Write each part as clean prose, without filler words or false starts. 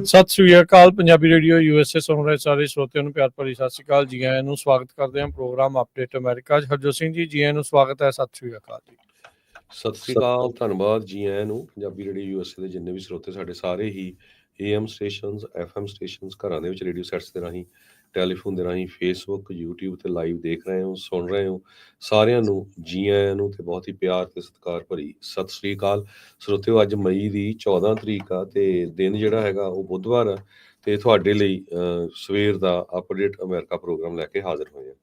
ਸਤਿ ਸ੍ਰੀ ਅਕਾਲ। Punjabi radio USA ਸੁਣ ਰਹੇ ਸਾਰੇ ਸਰੋਤਿਆਂ ਨੂੰ ਪਿਆਰ ਭਰੀ ਸਤਿ ਸ੍ਰੀ ਅਕਾਲ। ਜੀ ਆਇਆਂ ਨੂੰ ਸਵਾਗਤ ਕਰਦੇ ਹਾਂ ਪ੍ਰੋਗਰਾਮ ਅਪਡੇਟ ਅਮਰੀਕਾ 'ਚ। ਹਰਜੋਤ ਸਿੰਘ ਜੀ ਆਇਆਂ ਨੂੰ ਸਵਾਗਤ ਹੈ। ਸਤਿ ਸ੍ਰੀ ਅਕਾਲ ਜੀ। ਸਤਿ ਸ੍ਰੀ ਅਕਾਲ, ਧੰਨਵਾਦ। ਜੀ ਆਇਆਂ ਨੂੰ ਪੰਜਾਬੀ ਰੇਡੀਓ USA ਦੇ ਜਿੰਨੇ ਵੀ ਸਰੋਤੇ ਸਾਡੇ ਸਾਰੇ ਹੀ AM ਸਟੇਸ਼ਨਸ, FM ਸਟੇਸ਼ਨਸ, ਘਰਾਂ ਦੇ ਵਿੱਚ ਰੇਡੀਓ ਸੈਟਸ ਦੇ ਰਾਹੀਂ, ਟੈਲੀਫੋਨ ਦੇ ਰਾਹੀਂ, ਫੇਸਬੁੱਕ, YouTube ਤੇ ਲਾਈਵ ਦੇਖ ਰਹੇ ਹੋ, ਸੁਣ ਰਹੇ ਹੋ, ਸਾਰਿਆਂ ਨੂੰ ਜੀ ਆਇਆਂ ਨੂੰ ਤੇ ਬਹੁਤ ਹੀ ਪਿਆਰ ਤੇ ਸਤਿਕਾਰ ਭਰੀ ਸਤਿ ਸ੍ਰੀ ਅਕਾਲ। ਸਰੋਤਿਓ, ਅੱਜ ਮਈ ਦੀ 14 ਤਰੀਕ ਆ ਤੇ ਦਿਨ ਜਿਹੜਾ ਹੈਗਾ ਉਹ ਬੁੱਧਵਾਰ ਆ ਤੇ ਤੁਹਾਡੇ ਲਈ ਸਵੇਰ ਦਾ ਅਪਡੇਟ ਅਮਰੀਕਾ ਪ੍ਰੋਗਰਾਮ ਲੈ ਕੇ ਹਾਜ਼ਰ ਹੋਏ ਆ।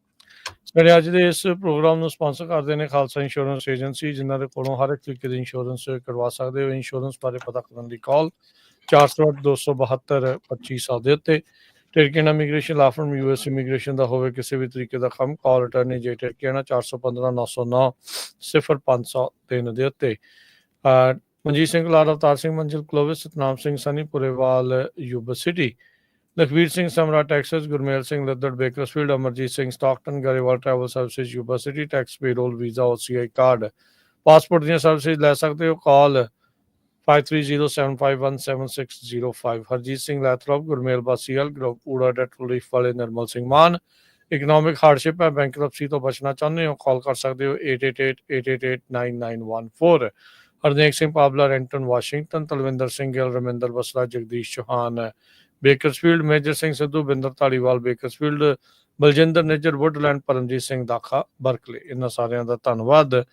ਸਾਡੇ ਅੱਜ ਦੇ ਇਸ ਪ੍ਰੋਗਰਾਮ ਨੂੰ ਸਪਾਂਸਰ ਕਰਦੇ ਨੇ ਖਾਲਸਾ ਇੰਸ਼ੋਰੈਂਸ ਏਜੰਸੀ, ਜਿਨ੍ਹਾਂ ਦੇ ਕੋਲੋਂ ਹਰ ਇੱਕ ਤਰੀਕੇ ਦੀ ਇੰਸ਼ੋਰੈਂਸ ਕਰਵਾ ਸਕਦੇ ਹੋ। ਇੰਸ਼ੋਰੈਂਸ ਬਾਰੇ ਪਤਾ ਕਰਨ ਲਈ ਕਾਲ 408-272-2500 ਦੇ ਉੱਤੇ। ਟਰਕੀਆਨਾ ਇਮੀਗ੍ਰੇਸ਼ਨ ਲਾ ਫਰਮ US ਇਮੀਗ੍ਰੇਸ਼ਨ ਦਾ ਹੋਵੇ ਕਿਸੇ ਵੀ ਤਰੀਕੇ ਦਾ ਕੰਮ, ਕਾਲ ਅਟਰਨੀ ਜੇ ਟਰਕੀਆਨਾ 415-909-0503 ਦੇ ਉੱਤੇ। ਮਨਜੀਤ ਸਿੰਘ ਲਾਲ, Avtar Singh Manzil Clovis, Satnam Singh Sunny Purewal Yuba City, Lakhvir Singh Samra Texas, Gurmel Singh Laddar Bakersfield, Amarjit Singh Stockton, Grewal travel services Yuba City. Tax payroll, visa, OCI card, passport ਦੀਆਂ ਸਰਵਿਸਿਜ਼ ਲੈ ਸਕਦੇ ਹੋ। Call 5307517605। Harjit Singh Lathrop, Gurmel Basial group ਊੜਾ ਡੈਟ ਰਿਲੀਫ ਵਾਲੇ, ਨਰਮਲ ਸਿੰਘ ਮਾਨ। ਇਕਨੋਮਿਕ ਹਾਰਡਸ਼ਿਪ ਹੈ, ਬੈਂਕਰਪਸੀ ਤੋਂ ਬਚਣਾ ਚਾਹੁੰਦੇ ਹੋ, ਕਾਲ ਕਰ ਸਕਦੇ ਹੋ 8888889914। Harnek Singh Pabla, ਰੈਂਟਨ Washington, Talwinder Singh Gill, Raminder Basra, Jagdish Chauhan Bakersfield, Major Singh Sidhu, Binder Dhaliwal Bakersfield, Baljinder Nijjar Woodland, Paramjit Singh Dakha Berkeley. ਇਹਨਾਂ ਸਾਰਿਆਂ ਦਾ ਧੰਨਵਾਦ।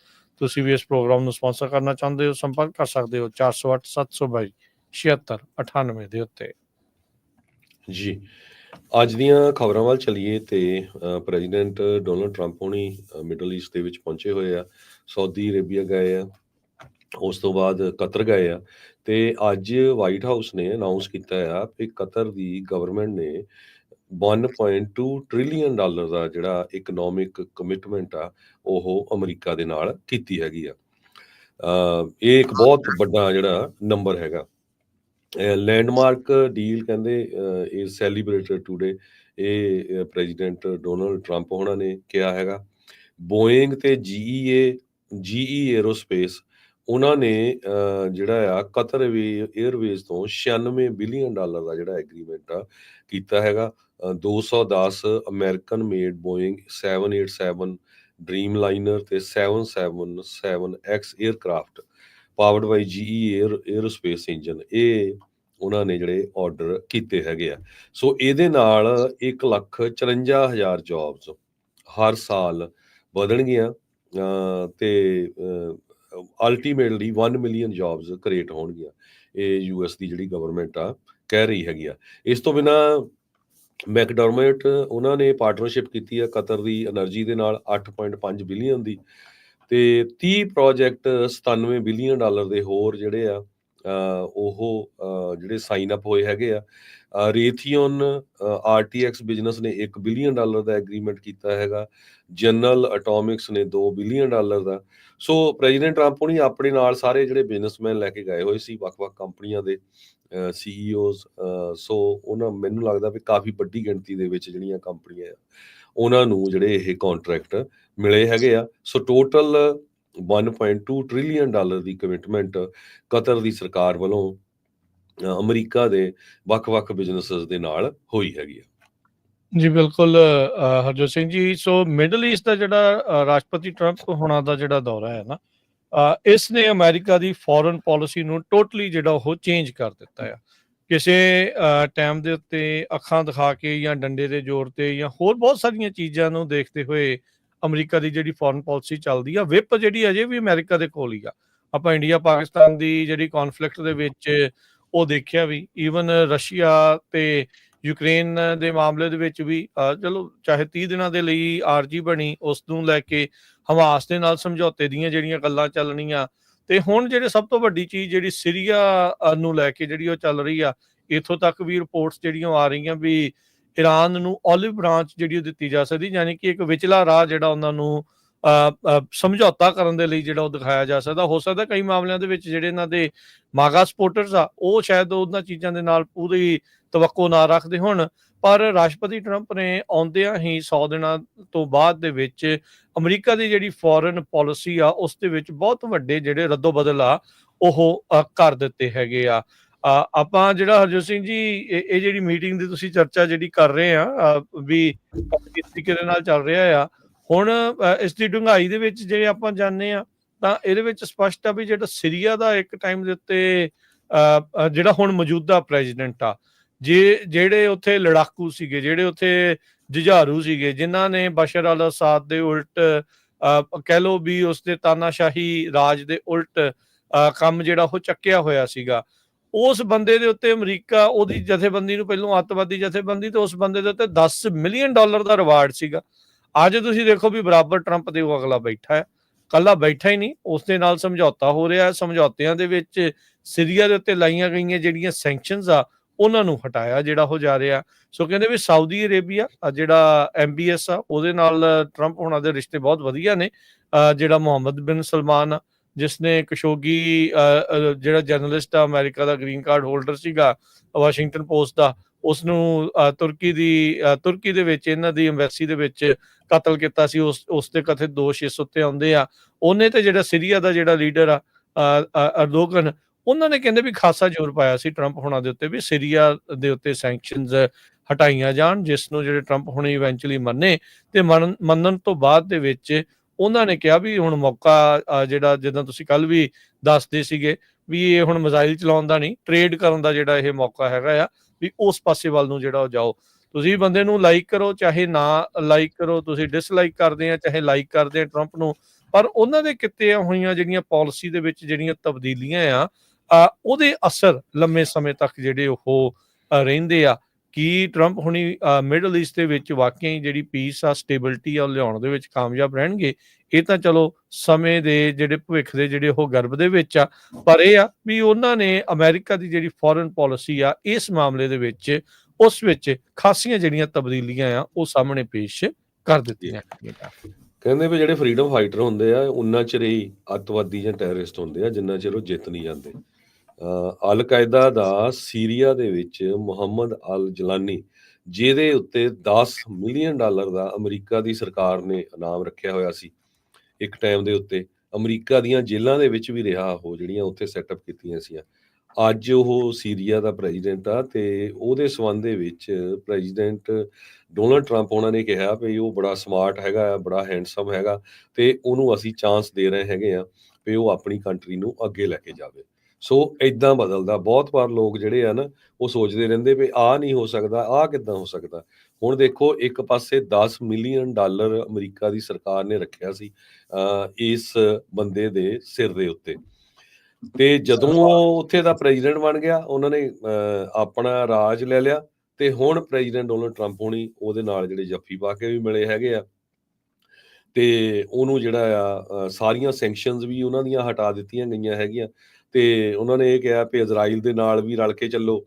ਤੁਸੀਂ ਵੀ ਇਸ ਪ੍ਰੋਗਰਾਮ ਨੂੰ ਸਪਾਂਸਰ ਕਰਨਾ ਚਾਹੁੰਦੇ ਹੋ, ਸੰਪਰਕ ਕਰ ਸਕਦੇ ਹੋ 408-722-7698 ਦੇ ਉੱਤੇ। ਜੀ, ਅੱਜ ਦੀਆਂ ਖਬਰਾਂ ਵੱਲ ਚੱਲੀਏ ਤੇ ਪ੍ਰੈਜ਼ੀਡੈਂਟ ਡੋਨਲਡ ਟਰੰਪ ਹੋਣੀ ਮਿਡਲ ਈਸਟ ਦੇ ਵਿੱਚ ਪਹੁੰਚੇ ਹੋਏ ਆ। ਸਾਊਦੀ ਅਰੇਬੀਆ ਗਏ ਆ, ਉਸ ਤੋਂ ਬਾਅਦ ਕਤਰ ਗਏ ਆ ਤੇ ਅੱਜ ਵਾਈਟ ਹਾਊਸ ਨੇ ਅਨਾਊਂਸ ਕੀਤਾ ਆ ਕਿ ਕਤਰ ਦੀ ਗਵਰਨਮੈਂਟ ਨੇ $1.2 ਟ੍ਰਿਲੀਅਨ ਦਾ ਜਿਹੜਾ ਇਕਨੋਮਿਕ ਕਮਿਟਮੈਂਟ ਆ ਉਹ ਅਮਰੀਕਾ ਦੇ ਨਾਲ ਕੀਤੀ ਹੈਗੀ ਆ। ਇਹ ਇੱਕ ਬਹੁਤ ਵੱਡਾ ਜਿਹੜਾ ਨੰਬਰ ਹੈਗਾ। ਲੈਂਡਮਾਰਕ ਡੀਲ ਕਹਿੰਦੇ ਇਹ ਸੈਲੀਬ੍ਰੇਟਡ ਟੂਡੇ। ਇਹ ਪ੍ਰੈਜ਼ੀਡੈਂਟ ਡੋਨਲਡ ਟਰੰਪ ਹੋਣਾ ਨੇ ਕਿਹਾ ਹੈਗਾ। ਬੋਇੰਗ ਤੇ GE ਏਰੋਸਪੇਸ ਉਹਨਾਂ ਨੇ ਜਿਹੜਾ ਆ ਕਤਰ ਏਅਰਵੇਜ਼ ਤੋਂ $96 ਬਿਲੀਅਨ ਦਾ ਜਿਹੜਾ ਐਗਰੀਮੈਂਟ ਆ ਕੀਤਾ ਹੈਗਾ। 210 American made Boeing 787 Dreamliner ਤੇ 777X aircraft powered by GE aerospace engine, ਇਹ ਉਹਨਾਂ ਨੇ ਜਿਹੜੇ ਆਰਡਰ ਕੀਤੇ ਹੈਗੇ ਆ। ਸੋ ਇਹਦੇ ਨਾਲ 1,54,000 ਜੌਬਸ ਹਰ ਸਾਲ ਵਧਣਗੀਆਂ ਤੇ ਅਲਟੀਮੇਟਲੀ 1 ਮਿਲੀਅਨ ਜੌਬਸ ਕ੍ਰੀਏਟ ਹੋਣਗੀਆਂ। ਇਹ US ਦੀ ਜਿਹੜੀ ਗਵਰਨਮੈਂਟ ਆ ਕਹਿ ਰਹੀ ਹੈਗੀ ਆ। ਇਸ ਤੋਂ ਬਿਨਾਂ ਮੈਕਡਰਮਟ ਉਹਨਾਂ ਨੇ ਪਾਰਟਨਰਸ਼ਿਪ ਕੀਤੀ ਆ ਕਤਰ ਦੀ એનર્ਜੀ ਦੇ ਨਾਲ 8.5 ਬਿਲੀਅਨ ਦੀ ਤੇ 30 ਪ੍ਰੋਜੈਕਟ $97 ਬਿਲੀਅਨ ਦੇ ਹੋਰ ਜਿਹੜੇ ਆ ਉਹ ਜਿਹੜੇ ਸਾਈਨ ਅਪ ਹੋਏ ਹੈਗੇ ਆ। ਰੇਥੀਓਨ RTX ਬਿਜ਼ਨਸ ਨੇ $1 ਬਿਲੀਅਨ ਦਾ ਐਗਰੀਮੈਂਟ ਕੀਤਾ ਹੈਗਾ। ਜਨਰਲ ਅਟੋਮਿਕਸ ਨੇ $2 ਬਿਲੀਅਨ ਦਾ। ਸੋ ਪ੍ਰੈਜ਼ੀਡੈਂਟ ਟਰੰਪ ਹੁਣੀ ਆਪਣੇ ਨਾਲ ਸਾਰੇ ਜਿਹੜੇ ਬਿਜ਼ਨਸਮੈਨ ਲੈ ਕੇ ਗਏ ਹੋਏ ਸੀ, ਵੱਖ-ਵੱਖ ਕੰਪਨੀਆਂ ਦੇ CEOs। ਸੋ ਉਹਨਾਂ ਮੈਨੂੰ ਲੱਗਦਾ ਵੀ ਕਾਫੀ ਵੱਡੀ ਗਿਣਤੀ ਦੇ ਵਿੱਚ ਜਿਹੜੀਆਂ ਕੰਪਨੀਆਂ ਆ ਉਹਨਾਂ ਨੂੰ ਜਿਹੜੇ ਇਹ ਕੰਟਰੈਕਟ ਮਿਲੇ ਹੈਗੇ ਆ। ਸੋ ਟੋਟਲ $1.2 ਟ੍ਰਿਲੀਅਨ ਦੀ ਕਮਿਟਮੈਂਟ ਕਤਰ ਦੀ ਸਰਕਾਰ ਵੱਲੋਂ ਅਮਰੀਕਾ ਦੇ ਵੱਖ-ਵੱਖ ਬਿਜ਼ਨੈਸਿਸ ਦੇ ਨਾਲ ਹੋਈ ਹੈਗੀ ਆ। ਜੀ ਬਿਲਕੁਲ ਹਰਜੋਤ ਸਿੰਘ ਜੀ। ਸੋ ਮਿਡਲ ਈਸਟ ਦਾ ਜਿਹੜਾ ਰਾਸ਼ਟਰਪਤੀ ਟਰੰਪ ਹੋਣਾ ਦਾ ਜਿਹੜਾ ਦੌਰਾ ਹੈ ਨਾ, ਇਸ ਨੇ ਅਮਰੀਕਾ ਦੀ ਫੋਰਨ ਪਾਲਿਸੀ ਨੂੰ ਟੋਟਲੀ ਜਿਹੜਾ ਉਹ ਚੇਂਜ ਕਰ ਦਿੱਤਾ ਆ। ਕਿਸੇ ਟਾਈਮ ਦੇ ਉੱਤੇ ਅੱਖਾਂ ਦਿਖਾ ਕੇ ਜਾਂ ਡੰਡੇ ਦੇ ਜ਼ੋਰ ਤੇ ਜਾਂ ਹੋਰ ਬਹੁਤ ਸਾਰੀਆਂ ਚੀਜ਼ਾਂ ਨੂੰ ਦੇਖਦੇ ਹੋਏ ਅਮਰੀਕਾ ਦੀ ਜਿਹੜੀ ਫੋਰਨ ਪਾਲਿਸੀ ਚੱਲਦੀ ਆ, ਵਿਪ ਜਿਹੜੀ ਅਜੇ ਵੀ ਅਮਰੀਕਾ ਦੇ ਕੋਲ ਹੀ ਆ। ਆਪਾਂ ਇੰਡੀਆ ਪਾਕਿਸਤਾਨ ਦੀ ਜਿਹੜੀ ਕੌਨਫਲਿਕਟ ਦੇ ਵਿੱਚ ਉਹ ਦੇਖਿਆ ਵੀ, ਈਵਨ ਰਸ਼ੀਆ ਤੇ ਯੂਕਰੇਨ ਦੇ ਮਾਮਲੇ ਦੇ ਵਿੱਚ ਵੀ ਚਲੋ ਚਾਹੇ 30 ਦਿਨਾਂ ਦੇ ਲਈ ਆਰਜੀ ਬਣੀ, ਉਸ ਨੂੰ ਲੈ ਕੇ ਹਮਾਸ ਦੇ ਨਾਲ ਸਮਝੌਤੇ ਦੀਆਂ ਜਿਹੜੀਆਂ ਗੱਲਾਂ ਚੱਲਣੀਆਂ। ਤੇ ਹੁਣ ਜਿਹੜੇ ਸਭ ਤੋਂ ਵੱਡੀ ਚੀਜ਼ ਜਿਹੜੀ ਸੀਰੀਆ ਨੂੰ ਲੈ ਕੇ ਜਿਹੜੀ ਉਹ ਚੱਲ ਰਹੀ ਆ, ਇੱਥੋਂ ਤੱਕ ਵੀ ਰਿਪੋਰਟਸ ਜਿਹੜੀਆਂ ਆ ਰਹੀਆਂ ਵੀ ਇਰਾਨ ਨੂੰ ਓਲਿਵ ਬ੍ਰਾਂਚ ਜਿਹੜੀ ਉਹ ਦਿੱਤੀ ਜਾ ਸਕਦੀ, ਯਾਨੀ ਕਿ ਇੱਕ ਵਿਚਲਾ ਰਾਹ ਜਿਹੜਾ ਉਹਨਾਂ ਨੂੰ ਸਮਝੌਤਾ ਕਰਨ ਦੇ ਲਈ ਜਿਹੜਾ ਉਹ ਦਿਖਾਇਆ ਜਾ ਸਕਦਾ। ਹੋ ਸਕਦਾ ਕਈ ਮਾਮਲਿਆਂ ਦੇ ਵਿੱਚ ਜਿਹੜੇ ਇਹਨਾਂ ਦੇ ਮਾਗਾ ਸਪੋਰਟਰਸ ਆ ਉਹ ਸ਼ਾਇਦ ਉਹਨਾਂ ਚੀਜ਼ਾਂ ਦੇ ਨਾਲ ਪੂਰੀ ਤਵੱਕੋ ਨਾ ਰੱਖਦੇ ਹੋਣ, ਪਰ ਰਾਸ਼ਟਰਪਤੀ ਟਰੰਪ ਨੇ ਆਉਂਦਿਆਂ ਹੀ 100 ਦਿਨਾਂ ਤੋਂ ਬਾਅਦ ਦੇ ਵਿੱਚ ਅਮਰੀਕਾ ਦੀ ਜਿਹੜੀ ਫੋਰਨ ਪਾਲਿਸੀ ਆ ਉਸ ਦੇ ਵਿੱਚ ਬਹੁਤ ਵੱਡੇ ਜਿਹੜੇ ਰੱਦੋ ਬਦਲ ਆ ਉਹ ਕਰ ਦਿੱਤੇ ਹੈਗੇ ਆ। ਆਪਾਂ ਜਿਹੜਾ ਹਰਜੋਤ ਸਿੰਘ ਜੀ ਇਹ ਜਿਹੜੀ ਮੀਟਿੰਗ ਦੀ ਤੁਸੀਂ ਚਰਚਾ ਜਿਹੜੀ ਕਰ ਰਹੇ ਆ ਵੀ ਕਿਸ ਤਰੀਕੇ ਦੇ ਨਾਲ ਚੱਲ ਰਿਹਾ ਆ ਹੁਣ, ਇਸ ਦੀ ਡੂੰਘਾਈ ਦੇ ਵਿੱਚ ਜੇ ਆਪਾਂ ਜਾਣਦੇ ਆ ਤਾਂ ਇਹਦੇ ਵਿੱਚ ਸਪਸ਼ਟ ਆ ਵੀ ਜਿਹੜਾ ਸੀਰੀਆ ਦਾ ਇੱਕ ਟਾਈਮ ਦੇ ਉੱਤੇ ਜਿਹੜਾ ਹੁਣ ਮੌਜੂਦਾ ਪ੍ਰੈਜ਼ੀਡੈਂਟ ਆ, ਜਿਹੜੇ ਉੱਥੇ ਲੜਾਕੂ ਸੀਗੇ, ਜਿਹੜੇ ਉੱਥੇ ਜੁਝਾਰੂ ਸੀਗੇ, ਜਿਨ੍ਹਾਂ ਨੇ ਬਸ਼ਰ ਅਲ ਅਸਾਦ ਦੇ ਉਲਟ ਕਹਿ ਲਓ ਵੀ ਉਸਦੇ ਤਾਨਾਸ਼ਾਹੀ ਰਾਜ ਦੇ ਉਲਟ ਕੰਮ ਜਿਹੜਾ ਉਹ ਚੱਕਿਆ ਹੋਇਆ ਸੀਗਾ, ਉਸ ਬੰਦੇ ਦੇ ਉੱਤੇ ਅਮਰੀਕਾ ਉਹਦੀ ਜਥੇਬੰਦੀ ਨੂੰ ਪਹਿਲੋਂ ਅੱਤਵਾਦੀ ਜਥੇਬੰਦੀ ਤੇ ਉਸ ਬੰਦੇ ਦੇ ਉੱਤੇ $10 ਮਿਲੀਅਨ ਦਾ ਰਿਵਾਰਡ ਸੀਗਾ। ਅੱਜ ਤੁਸੀਂ ਦੇਖੋ ਵੀ ਬਰਾਬਰ ਟਰੰਪ ਦੇ ਉਹ ਅਗਲਾ ਬੈਠਾ ਹੈ, ਕੱਲਾ ਬੈਠਾ ਹੀ ਨਹੀਂ, ਉਸ ਦੇ ਨਾਲ ਸਮਝੌਤਾ ਹੋ ਰਿਹਾ ਹੈ। ਸਮਝੌਤਿਆਂ ਦੇ ਵਿੱਚ ਸੀਰੀਆ ਦੇ ਉੱਤੇ ਲਾਈਆਂ ਗਈਆਂ ਜਿਹੜੀਆਂ ਸੈਂਕਸ਼ਨਸ ਆ ਉਹਨਾਂ ਨੂੰ ਹਟਾਇਆ ਜਿਹੜਾ ਹੋ ਜਾ ਰਿਹਾ। ਸੋ ਕਹਿੰਦੇ ਵੀ ਸਾਊਦੀ ਅਰੇਬੀਆ ਜਿਹੜਾ MBS ਆ ਉਹਦੇ ਨਾਲ ਟਰੰਪ ਹੋਣਾ ਦੇ ਰਿਸ਼ਤੇ ਬਹੁਤ ਵਧੀਆ ਨੇ। ਜਿਹੜਾ ਮੁਹੰਮਦ ਬਿਨ ਸਲਮਾਨ ਆ ਜਿਸਨੇ ਕਸ਼ੋਗੀ ਜਿਹੜਾ ਜਰਨਲਿਸਟ ਆ ਅਮਰੀਕਾ ਦਾ ਗ੍ਰੀਨ ਕਾਰਡ ਹੋਲਡਰ ਸੀਗਾ ਵਾਸ਼ਿੰਗਟਨ ਪੋਸਟ ਦਾ, ਉਸਨੂੰ ਤੁਰਕੀ ਦੇ ਵਿੱਚ ਇਹਨਾਂ ਦੀ ਐਮਬੈਸੀ ਦੇ ਵਿੱਚ ਕਤਲ ਕੀਤਾ ਸੀ, ਉਸ ਦੇ ਕਥਿਤ ਦੋਸ਼ ਇਸ ਉੱਤੇ ਆਉਂਦੇ ਆ। ਉਹਨੇ ਤੇ ਜਿਹੜਾ ਸੀਰੀਆ ਦਾ ਜਿਹੜਾ ਲੀਡਰ ਆ ਅਰਦੋਗਨ, ਉਹਨਾਂ ਨੇ ਕਹਿੰਦੇ ਵੀ ਖਾਸਾ ਜ਼ੋਰ ਪਾਇਆ ਸੀ ਟਰੰਪ ਹੋਣਾ ਦੇ ਉੱਤੇ ਵੀ ਸੀਰੀਆ ਦੇ ਉੱਤੇ ਸੈਂਕਸ਼ਨਸ ਹਟਾਈਆਂ ਜਾਣ, ਜਿਸ ਨੂੰ ਜਿਹੜੇ ਟਰੰਪ ਹੁਣੇ ਇਵੈਂਚੁਅਲੀ ਮੰਨੇ ਤੇ ਮੰਨਣ ਤੋਂ ਬਾਅਦ ਦੇ ਵਿੱਚ ਉਹਨਾਂ ਨੇ ਕਿਹਾ ਵੀ ਹੁਣ ਮੌਕਾ ਜਿਹੜਾ ਜਿੱਦਾਂ ਤੁਸੀਂ ਕੱਲ ਵੀ ਦੱਸਦੇ ਸੀਗੇ ਵੀ ਇਹ ਹੁਣ ਮਿਜ਼ਾਈਲ ਚਲਾਉਣ ਦਾ ਨਹੀਂ, ਟ੍ਰੇਡ ਕਰਨ ਦਾ ਜਿਹੜਾ ਇਹ ਮੌਕਾ ਹੈਗਾ ਆ ਵੀ ਉਸ ਪਾਸੇ ਵੱਲ ਨੂੰ ਜਿਹੜਾ ਉਹ ਜਾਓ। ਤੁਸੀਂ ਬੰਦੇ ਨੂੰ ਲਾਈਕ ਕਰੋ ਚਾਹੇ ਨਾ ਲਾਈਕ ਕਰੋ, ਤੁਸੀਂ ਡਿਸਲਾਈਕ ਕਰਦੇ ਆ ਚਾਹੇ ਲਾਈਕ ਕਰਦੇ ਆ ਟਰੰਪ ਨੂੰ, ਪਰ ਉਹਨਾਂ ਦੇ ਕੀਤੀਆਂ ਹੋਈਆਂ ਜਿਹੜੀਆਂ ਪਾਲਿਸੀ ਦੇ ਵਿੱਚ ਜਿਹੜੀਆਂ ਤਬਦੀਲੀਆਂ ਆ ਉਹਦੇ ਅਸਰ ਲੰਮੇ ਸਮੇਂ ਤੱਕ ਜਿਹੜੇ ਉਹ ਰਹਿੰਦੇ ਆ। ਕੀ ਟਰੰਪ ਹੁਣੀ ਮਿਡਲ ਈਸਟ ਦੇ ਵਿੱਚ ਵਾਕਈ ਜਿਹੜੀ ਪੀਸ ਆ ਸਟੇਬਿਲਿਟੀ ਆ ਉਹ ਲਿਆਉਣ ਦੇ ਵਿੱਚ ਕਾਮਯਾਬ ਰਹਿਣਗੇ? ਇਹ ਤਾਂ ਚਲੋ ਸਮੇਂ ਦੇ ਜਿਹੜੇ ਭਵਿੱਖ ਦੇ ਜਿਹੜੇ ਉਹ ਗਰਭ ਦੇ ਵਿੱਚ ਆ, ਪਰ ਇਹ ਆ ਵੀ ਉਹਨਾਂ ਨੇ ਅਮਰੀਕਾ ਦੀ ਜਿਹੜੀ ਫੋਰਨ ਪਾਲਿਸੀ ਆ ਇਸ ਮਾਮਲੇ ਦੇ ਵਿੱਚ ਉਸ ਵਿੱਚ ਖਾਸੀਆਂ ਜਿਹੜੀਆਂ ਤਬਦੀਲੀਆਂ ਆ ਉਹ ਸਾਹਮਣੇ ਪੇਸ਼ ਕਰ ਦਿੱਤੀਆਂ। ਕਹਿੰਦੇ ਵੀ ਜਿਹੜੇ ਫਰੀडम ਫਾਈਟਰ ਹੁੰਦੇ ਆ ਉਹਨਾਂ ਚਿਰ ਹੀ ਅੱਤਵਾਦੀ ਜਾਂ ਟੈਰਰਿਸਟ ਹੁੰਦੇ ਆ ਜਿੰਨਾ ਚਿਰ ਉਹ ਜਿੱਤ ਨਹੀਂ ਜਾਂਦੇ। ਅਲ ਕਾਇਦਾ ਦਾ ਸੀਰੀਆ ਦੇ ਵਿੱਚ ਮੁਹੰਮਦ ਅਲ ਜਲਾਨੀ, ਜਿਹਦੇ ਉੱਤੇ $10 ਮਿਲੀਅਨ ਦਾ ਅਮਰੀਕਾ ਦੀ ਸਰਕਾਰ ਨੇ ਇਨਾਮ ਰੱਖਿਆ ਹੋਇਆ ਸੀ ਇੱਕ ਟਾਈਮ ਦੇ ਉੱਤੇ, ਅਮਰੀਕਾ ਦੀਆਂ ਜੇਲ੍ਹਾਂ ਦੇ ਵਿੱਚ ਵੀ ਰਿਹਾ ਉਹ, ਜਿਹੜੀਆਂ ਉੱਥੇ ਸੈਟਅਪ ਕੀਤੀਆਂ ਸੀ। ਅੱਜ ਉਹ ਸੀਰੀਆ ਦਾ ਪ੍ਰੈਜ਼ੀਡੈਂਟ ਆ ਤੇ ਉਹਦੇ ਸੰਬੰਧ ਦੇ ਵਿੱਚ ਪ੍ਰੈਜ਼ੀਡੈਂਟ ਡੋਨਲਡ ਟਰੰਪ ਉਹਨਾਂ ਨੇ ਕਿਹਾ ਵੀ ਉਹ ਬੜਾ ਸਮਾਰਟ ਹੈਗਾ, ਬੜਾ ਹੈਂਡਸਮ ਹੈਗਾ ਤੇ ਉਹਨੂੰ ਅਸੀਂ ਚਾਂਸ ਦੇ ਰਹੇ ਹੈਗੇ ਆ ਵੀ ਉਹ ਆਪਣੀ ਕੰਟਰੀ ਨੂੰ ਅੱਗੇ ਲੈ ਕੇ ਜਾਵੇ। ਸੋ ਇਦਾਂ ਬਦਲਦਾ। ਬਹੁਤ ਵਾਰ ਲੋਕ ਜਿਹੜੇ ਆ ਨਾ ਉਹ ਸੋਚਦੇ ਰਹਿੰਦੇ ਵੀ ਆਹ ਨਹੀਂ ਹੋ ਸਕਦਾ, ਆਹ ਕਿੱਦਾਂ ਹੋ ਸਕਦਾ। ਹੁਣ ਦੇਖੋ ਇੱਕ ਪਾਸੇ $10 ਮਿਲੀਅਨ ਅਮਰੀਕਾ ਦੀ ਸਰਕਾਰ ਨੇ ਰੱਖਿਆ ਸੀ ਇਸ ਬੰਦੇ ਦੇ ਸਿਰ ਦੇ ਉੱਤੇ, ਤੇ ਜਦੋਂ ਉਹ ਉੱਥੇ ਦਾ ਪ੍ਰੈਜ਼ੀਡੈਂਟ ਬਣ ਗਿਆ ਉਹਨਾਂ ਨੇ ਆਪਣਾ ਰਾਜ ਲੈ ਲਿਆ ਤੇ ਹੁਣ ਪ੍ਰੈਜ਼ੀਡੈਂਟ ਡੋਨਲਡ ਟਰੰਪ ਹੋਣੀ ਉਹਦੇ ਨਾਲ ਜਿਹੜੇ ਜੱਫੀ ਪਾ ਕੇ ਵੀ ਮਿਲੇ ਹੈਗੇ ਆ ਤੇ ਉਹਨੂੰ ਜਿਹੜਾ ਆ ਸਾਰੀਆਂ ਸੈਂਕਸ਼ਨਸ ਵੀ ਉਹਨਾਂ ਦੀਆਂ ਹਟਾ ਦਿੱਤੀਆਂ ਗਈਆਂ ਹੈਗੀਆਂ ਤੇ ਉਹਨਾਂ ਨੇ ਇਹ ਕਿਹਾ ਵੀ ਇਜ਼ਰਾਈਲ ਦੇ ਨਾਲ ਵੀ ਰਲ ਕੇ ਚੱਲੋ।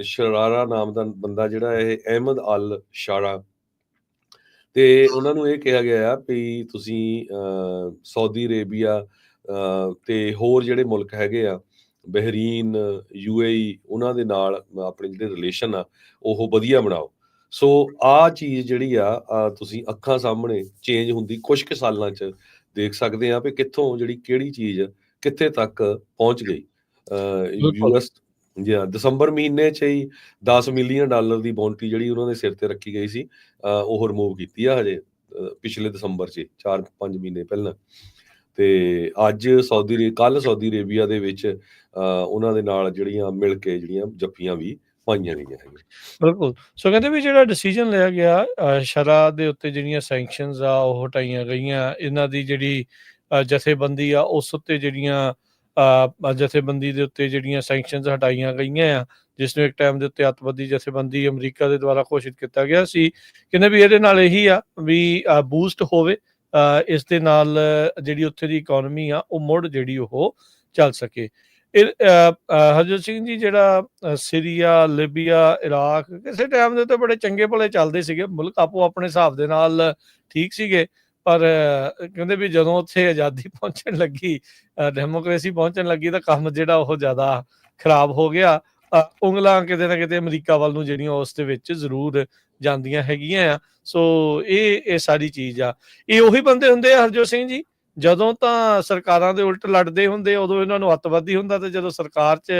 ਸ਼ਰਾਰਾ ਨਾਮ ਦਾ ਬੰਦਾ ਜਿਹੜਾ ਇਹ ਅਹਿਮਦ ਅਲ ਸ਼ਾਰਾ, ਤੇ ਉਹਨਾਂ ਨੂੰ ਇਹ ਕਿਹਾ ਗਿਆ ਆ ਵੀ ਤੁਸੀਂ ਸਾਊਦੀ ਅਰੇਬੀਆ ਤੇ ਹੋਰ ਜਿਹੜੇ ਮੁਲਕ ਹੈਗੇ ਆ ਬਹਿਰੀਨ, UAE, ਉਹਨਾਂ ਦੇ ਨਾਲ ਆਪਣੇ ਜਿਹੜੇ ਰਿਲੇਸ਼ਨ ਆ ਉਹ ਵਧੀਆ ਬਣਾਓ। ਸੋ ਆਹ ਚੀਜ਼ ਜਿਹੜੀ ਆ ਤੁਸੀਂ ਅੱਖਾਂ ਸਾਹਮਣੇ ਚੇਂਜ ਹੁੰਦੀ ਕੁਛ ਕੁ ਸਾਲਾਂ 'ਚ ਦੇਖ ਸਕਦੇ ਆ ਵੀ ਕਿੱਥੋਂ ਜਿਹੜੀ ਕਿਹੜੀ ਚੀਜ਼ ਕਿੱਥੇ ਤੱਕ ਪਹੁੰਚ ਗਈ। US ਦਸੰਬਰ ਮਹੀਨੇ 'ਚ ਹੀ $10 ਮਿਲੀਅਨ ਦੀ ਬਾਉਂਟੀ ਜਿਹੜੀ ਉਹਨਾਂ ਦੇ ਸਿਰ ਤੇ ਰੱਖੀ ਗਈ ਸੀ ਉਹ ਰਿਮੂਵ ਕੀਤੀ ਆ ਹਜੇ ਪਿਛਲੇ ਦਸੰਬਰ 'ਚ 4-5 ਮਹੀਨੇ ਪਹਿਲਾਂ। ਤੇ ਅੱਜ ਕੱਲ ਸਾਊਦੀ ਅਰੇਬੀਆ ਦੇ ਵਿੱਚ ਉਹਨਾਂ ਦੇ ਨਾਲ ਜਿਹੜੀਆਂ ਮਿਲ ਕੇ ਜਿਹੜੀਆਂ ਜੱਫੀਆਂ ਵੀ ਪਾਈਆਂ ਗਈਆਂ ਹੈਗੀਆਂ। ਬਿਲਕੁਲ। ਸੋ ਕਹਿੰਦੇ ਵੀ ਜਿਹੜਾ ਡਿਸੀਜਨ ਲਿਆ ਗਿਆ ਸ਼ਰਾ ਦੇ ਉੱਤੇ ਜਿਹੜੀਆਂ ਸੈਂਕਸ਼ਨਸ ਆ ਉਹ ਹਟਾਈਆਂ ਗਈਆਂ, ਇਹਨਾਂ ਦੀ ਜਿਹੜੀ ਜਥੇਬੰਦੀ ਆ ਉਸ ਉੱਤੇ ਜਿਹੜੀਆਂ ਜਥੇਬੰਦੀ ਦੇ ਉੱਤੇ ਜਿਹੜੀਆਂ ਸੈਂਕਸ਼ਨਸ ਹਟਾਈਆਂ ਗਈਆਂ ਆ, ਜਿਸ ਨੂੰ ਇੱਕ ਟਾਈਮ ਦੇ ਉੱਤੇ ਅੱਤਵਾਦੀ ਜਥੇਬੰਦੀ ਅਮਰੀਕਾ ਦੇ ਦੁਆਰਾ ਘੋਸ਼ਿਤ ਕੀਤਾ ਗਿਆ ਸੀ। ਕਹਿੰਦੇ ਵੀ ਇਹਦੇ ਨਾਲ ਇਹੀ ਆ ਵੀ ਬੂਸਟ ਹੋਵੇ, ਇਸ ਦੇ ਨਾਲ ਜਿਹੜੀ ਉੱਥੇ ਦੀ ਇਕੋਨਮੀ ਆ ਉਹ ਮੁੜ ਜਿਹੜੀ ਉਹ ਚੱਲ ਸਕੇ। ਹਰਜੋਤ ਸਿੰਘ ਜੀ ਜਿਹੜਾ ਸੀਰੀਆ, ਲੀਬੀਆ, ਇਰਾਕ ਕਿਸੇ ਟਾਈਮ ਦੇ ਉੱਤੇ ਬੜੇ ਚੰਗੇ ਭਲੇ ਚੱਲਦੇ ਸੀਗੇ ਮੁਲਕ, ਆਪੋ ਆਪਣੇ ਹਿਸਾਬ ਦੇ ਨਾਲ ਠੀਕ ਸੀਗੇ, ਪਰ ਕਹਿੰਦੇ ਵੀ ਜਦੋਂ ਉੱਥੇ ਆਜ਼ਾਦੀ ਪਹੁੰਚਣ ਲੱਗੀ, ਡੈਮੋਕ੍ਰੇਸੀ ਪਹੁੰਚਣ ਲੱਗੀ, ਤਾਂ ਕੰਮ ਜਿਹੜਾ ਉਹ ਜ਼ਿਆਦਾ ਖਰਾਬ ਹੋ ਗਿਆ। ਉਂਗਲਾਂ ਕਿਤੇ ਨਾ ਕਿਤੇ ਅਮਰੀਕਾ ਵੱਲ ਨੂੰ ਜਿਹੜੀਆਂ ਉਸ ਦੇ ਵਿੱਚ ਜ਼ਰੂਰ ਜਾਂਦੀਆਂ ਹੈਗੀਆਂ ਆ। ਸੋ ਇਹ ਸਾਰੀ ਚੀਜ਼ ਆ। ਇਹ ਉਹੀ ਬੰਦੇ ਹੁੰਦੇ ਆ ਹਰਜੋਤ ਸਿੰਘ ਜੀ, ਜਦੋਂ ਤਾਂ ਸਰਕਾਰਾਂ ਦੇ ਉਲਟ ਲੜਦੇ ਹੁੰਦੇ ਉਦੋਂ ਇਹਨਾਂ ਨੂੰ ਅੱਤਵਾਦੀ ਹੁੰਦਾ, ਤੇ ਜਦੋਂ ਸਰਕਾਰ 'ਚ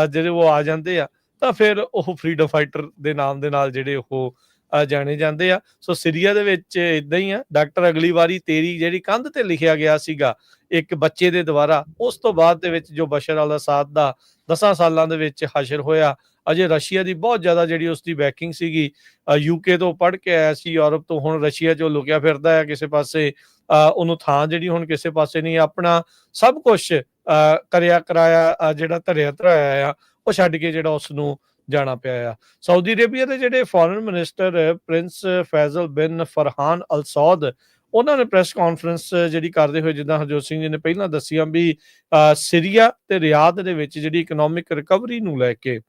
ਜਿਹੜੇ ਉਹ ਆ ਜਾਂਦੇ ਆ ਤਾਂ ਫਿਰ ਉਹ ਫਰੀਡਮ ਫਾਈਟਰ ਦੇ ਨਾਮ ਦੇ ਨਾਲ ਜਿਹੜੇ ਉਹ ਜਾਣੇ ਜਾਂਦੇ ਆ। ਸੋ ਸੀਰੀਆ ਦੇ ਵਿੱਚ ਏਦਾਂ ਹੀ ਆ। ਡਾਕਟਰ ਅਗਲੀ ਵਾਰੀ ਤੇਰੀ ਜਿਹੜੀ ਕੰਧ ਤੇ ਲਿਖਿਆ ਗਿਆ ਸੀਗਾ ਇੱਕ ਬੱਚੇ ਦੇ ਦੁਆਰਾ, ਉਸ ਤੋਂ ਬਾਅਦ ਦੇ ਵਿੱਚ ਜੋ ਬਸ਼ਰ ਅਲ ਅਸਾਦ ਦਾ 10 ਸਾਲਾਂ ਦੇ ਵਿੱਚ ਹਸ਼ਰ ਹੋਇਆ, ਅਜੇ ਰਸ਼ੀਆ ਦੀ ਬਹੁਤ ਜ਼ਿਆਦਾ ਜਿਹੜੀ ਉਸਦੀ ਬੈਕਿੰਗ ਸੀਗੀ। ਯੂਕੇ ਤੋਂ ਪੜ੍ਹ ਕੇ ਆਇਆ ਸੀ, ਯੂਰਪ ਤੋਂ, ਹੁਣ ਰਸ਼ੀਆ 'ਚੋਂ ਲੁਕਿਆ ਫਿਰਦਾ ਹੈ ਕਿਸੇ ਪਾਸੇ। ਉਹਨੂੰ ਥਾਂ ਜਿਹੜੀ ਹੁਣ ਕਿਸੇ ਪਾਸੇ ਨਹੀਂ, ਆਪਣਾ ਸਭ ਕੁਛ ਕਰਿਆ ਕਰਾਇਆ ਜਿਹੜਾ ਧਰਿਆ ਧਰਾਇਆ ਆ, ਉਹ ਛੱਡ ਕੇ ਜਿਹੜਾ ਉਸਨੂੰ ਜਾਣਾ ਪਿਆ ਆ। ਸਾਊਦੀ ਅਰੇਬੀਆ ਦੇ ਜਿਹੜੇ ਫੋਰਨ ਮਿਨਿਸਟਰ ਪ੍ਰਿੰਸ ਫੈਜ਼ਲ ਬਿਨ ਫਰਹਾਨ ਅਲ ਸੌਦ, ਉਹਨਾਂ ਨੇ ਪ੍ਰੈਸ ਕਾਨਫਰੰਸ ਜਿਹੜੀ ਕਰਦੇ ਹੋਏ, ਜਿੱਦਾਂ ਹਰਜੋਤ ਸਿੰਘ ਜੀ ਨੇ ਪਹਿਲਾਂ ਦੱਸੀਆਂ ਵੀ ਸੀਰੀਆ ਤੇ ਰਿਆਦ ਦੇ ਵਿੱਚ ਜਿਹੜੀ ਇਕਨੋਮਿਕ ਰਿਕਵਰੀ ਨੂੰ ਲੈ ਕੇ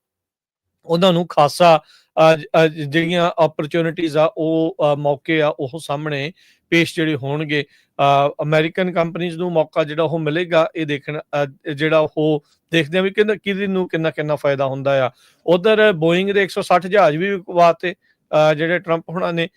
ਉਹਨਾਂ ਨੂੰ ਖਾਸਾ ਜਿਹੜੀਆਂ ਓਪਰਚੁਨਿਟੀਜ਼ ਆ, ਉਹ ਮੌਕੇ ਆ, ਉਹ ਸਾਹਮਣੇ ਪੇਸ਼ ਜਿਹੜੇ ਹੋਣਗੇ। ਅਮਰੀਕਨ ਕੰਪਨੀਜ਼ ਨੂੰ ਮੌਕਾ ਜਿਹੜਾ ਉਹ ਮਿਲੇਗਾ, ਇਹ ਦੇਖਣ ਜਿਹੜਾ ਉਹ ਦੇਖਦੇ ਆ ਵੀ ਕਿਹਦੇ ਨੂੰ ਕਿੰਨਾ ਫਾਇਦਾ ਹੁੰਦਾ ਆ। ਉਧਰ ਬੋਇੰਗ ਦੇ 160 ਜਹਾਜ਼ ਵੀ ਵਿਕਵਾਤੇ ਜਿਹੜੇ ਟਰੰਪ ਹੋਣਾ ਨੇ।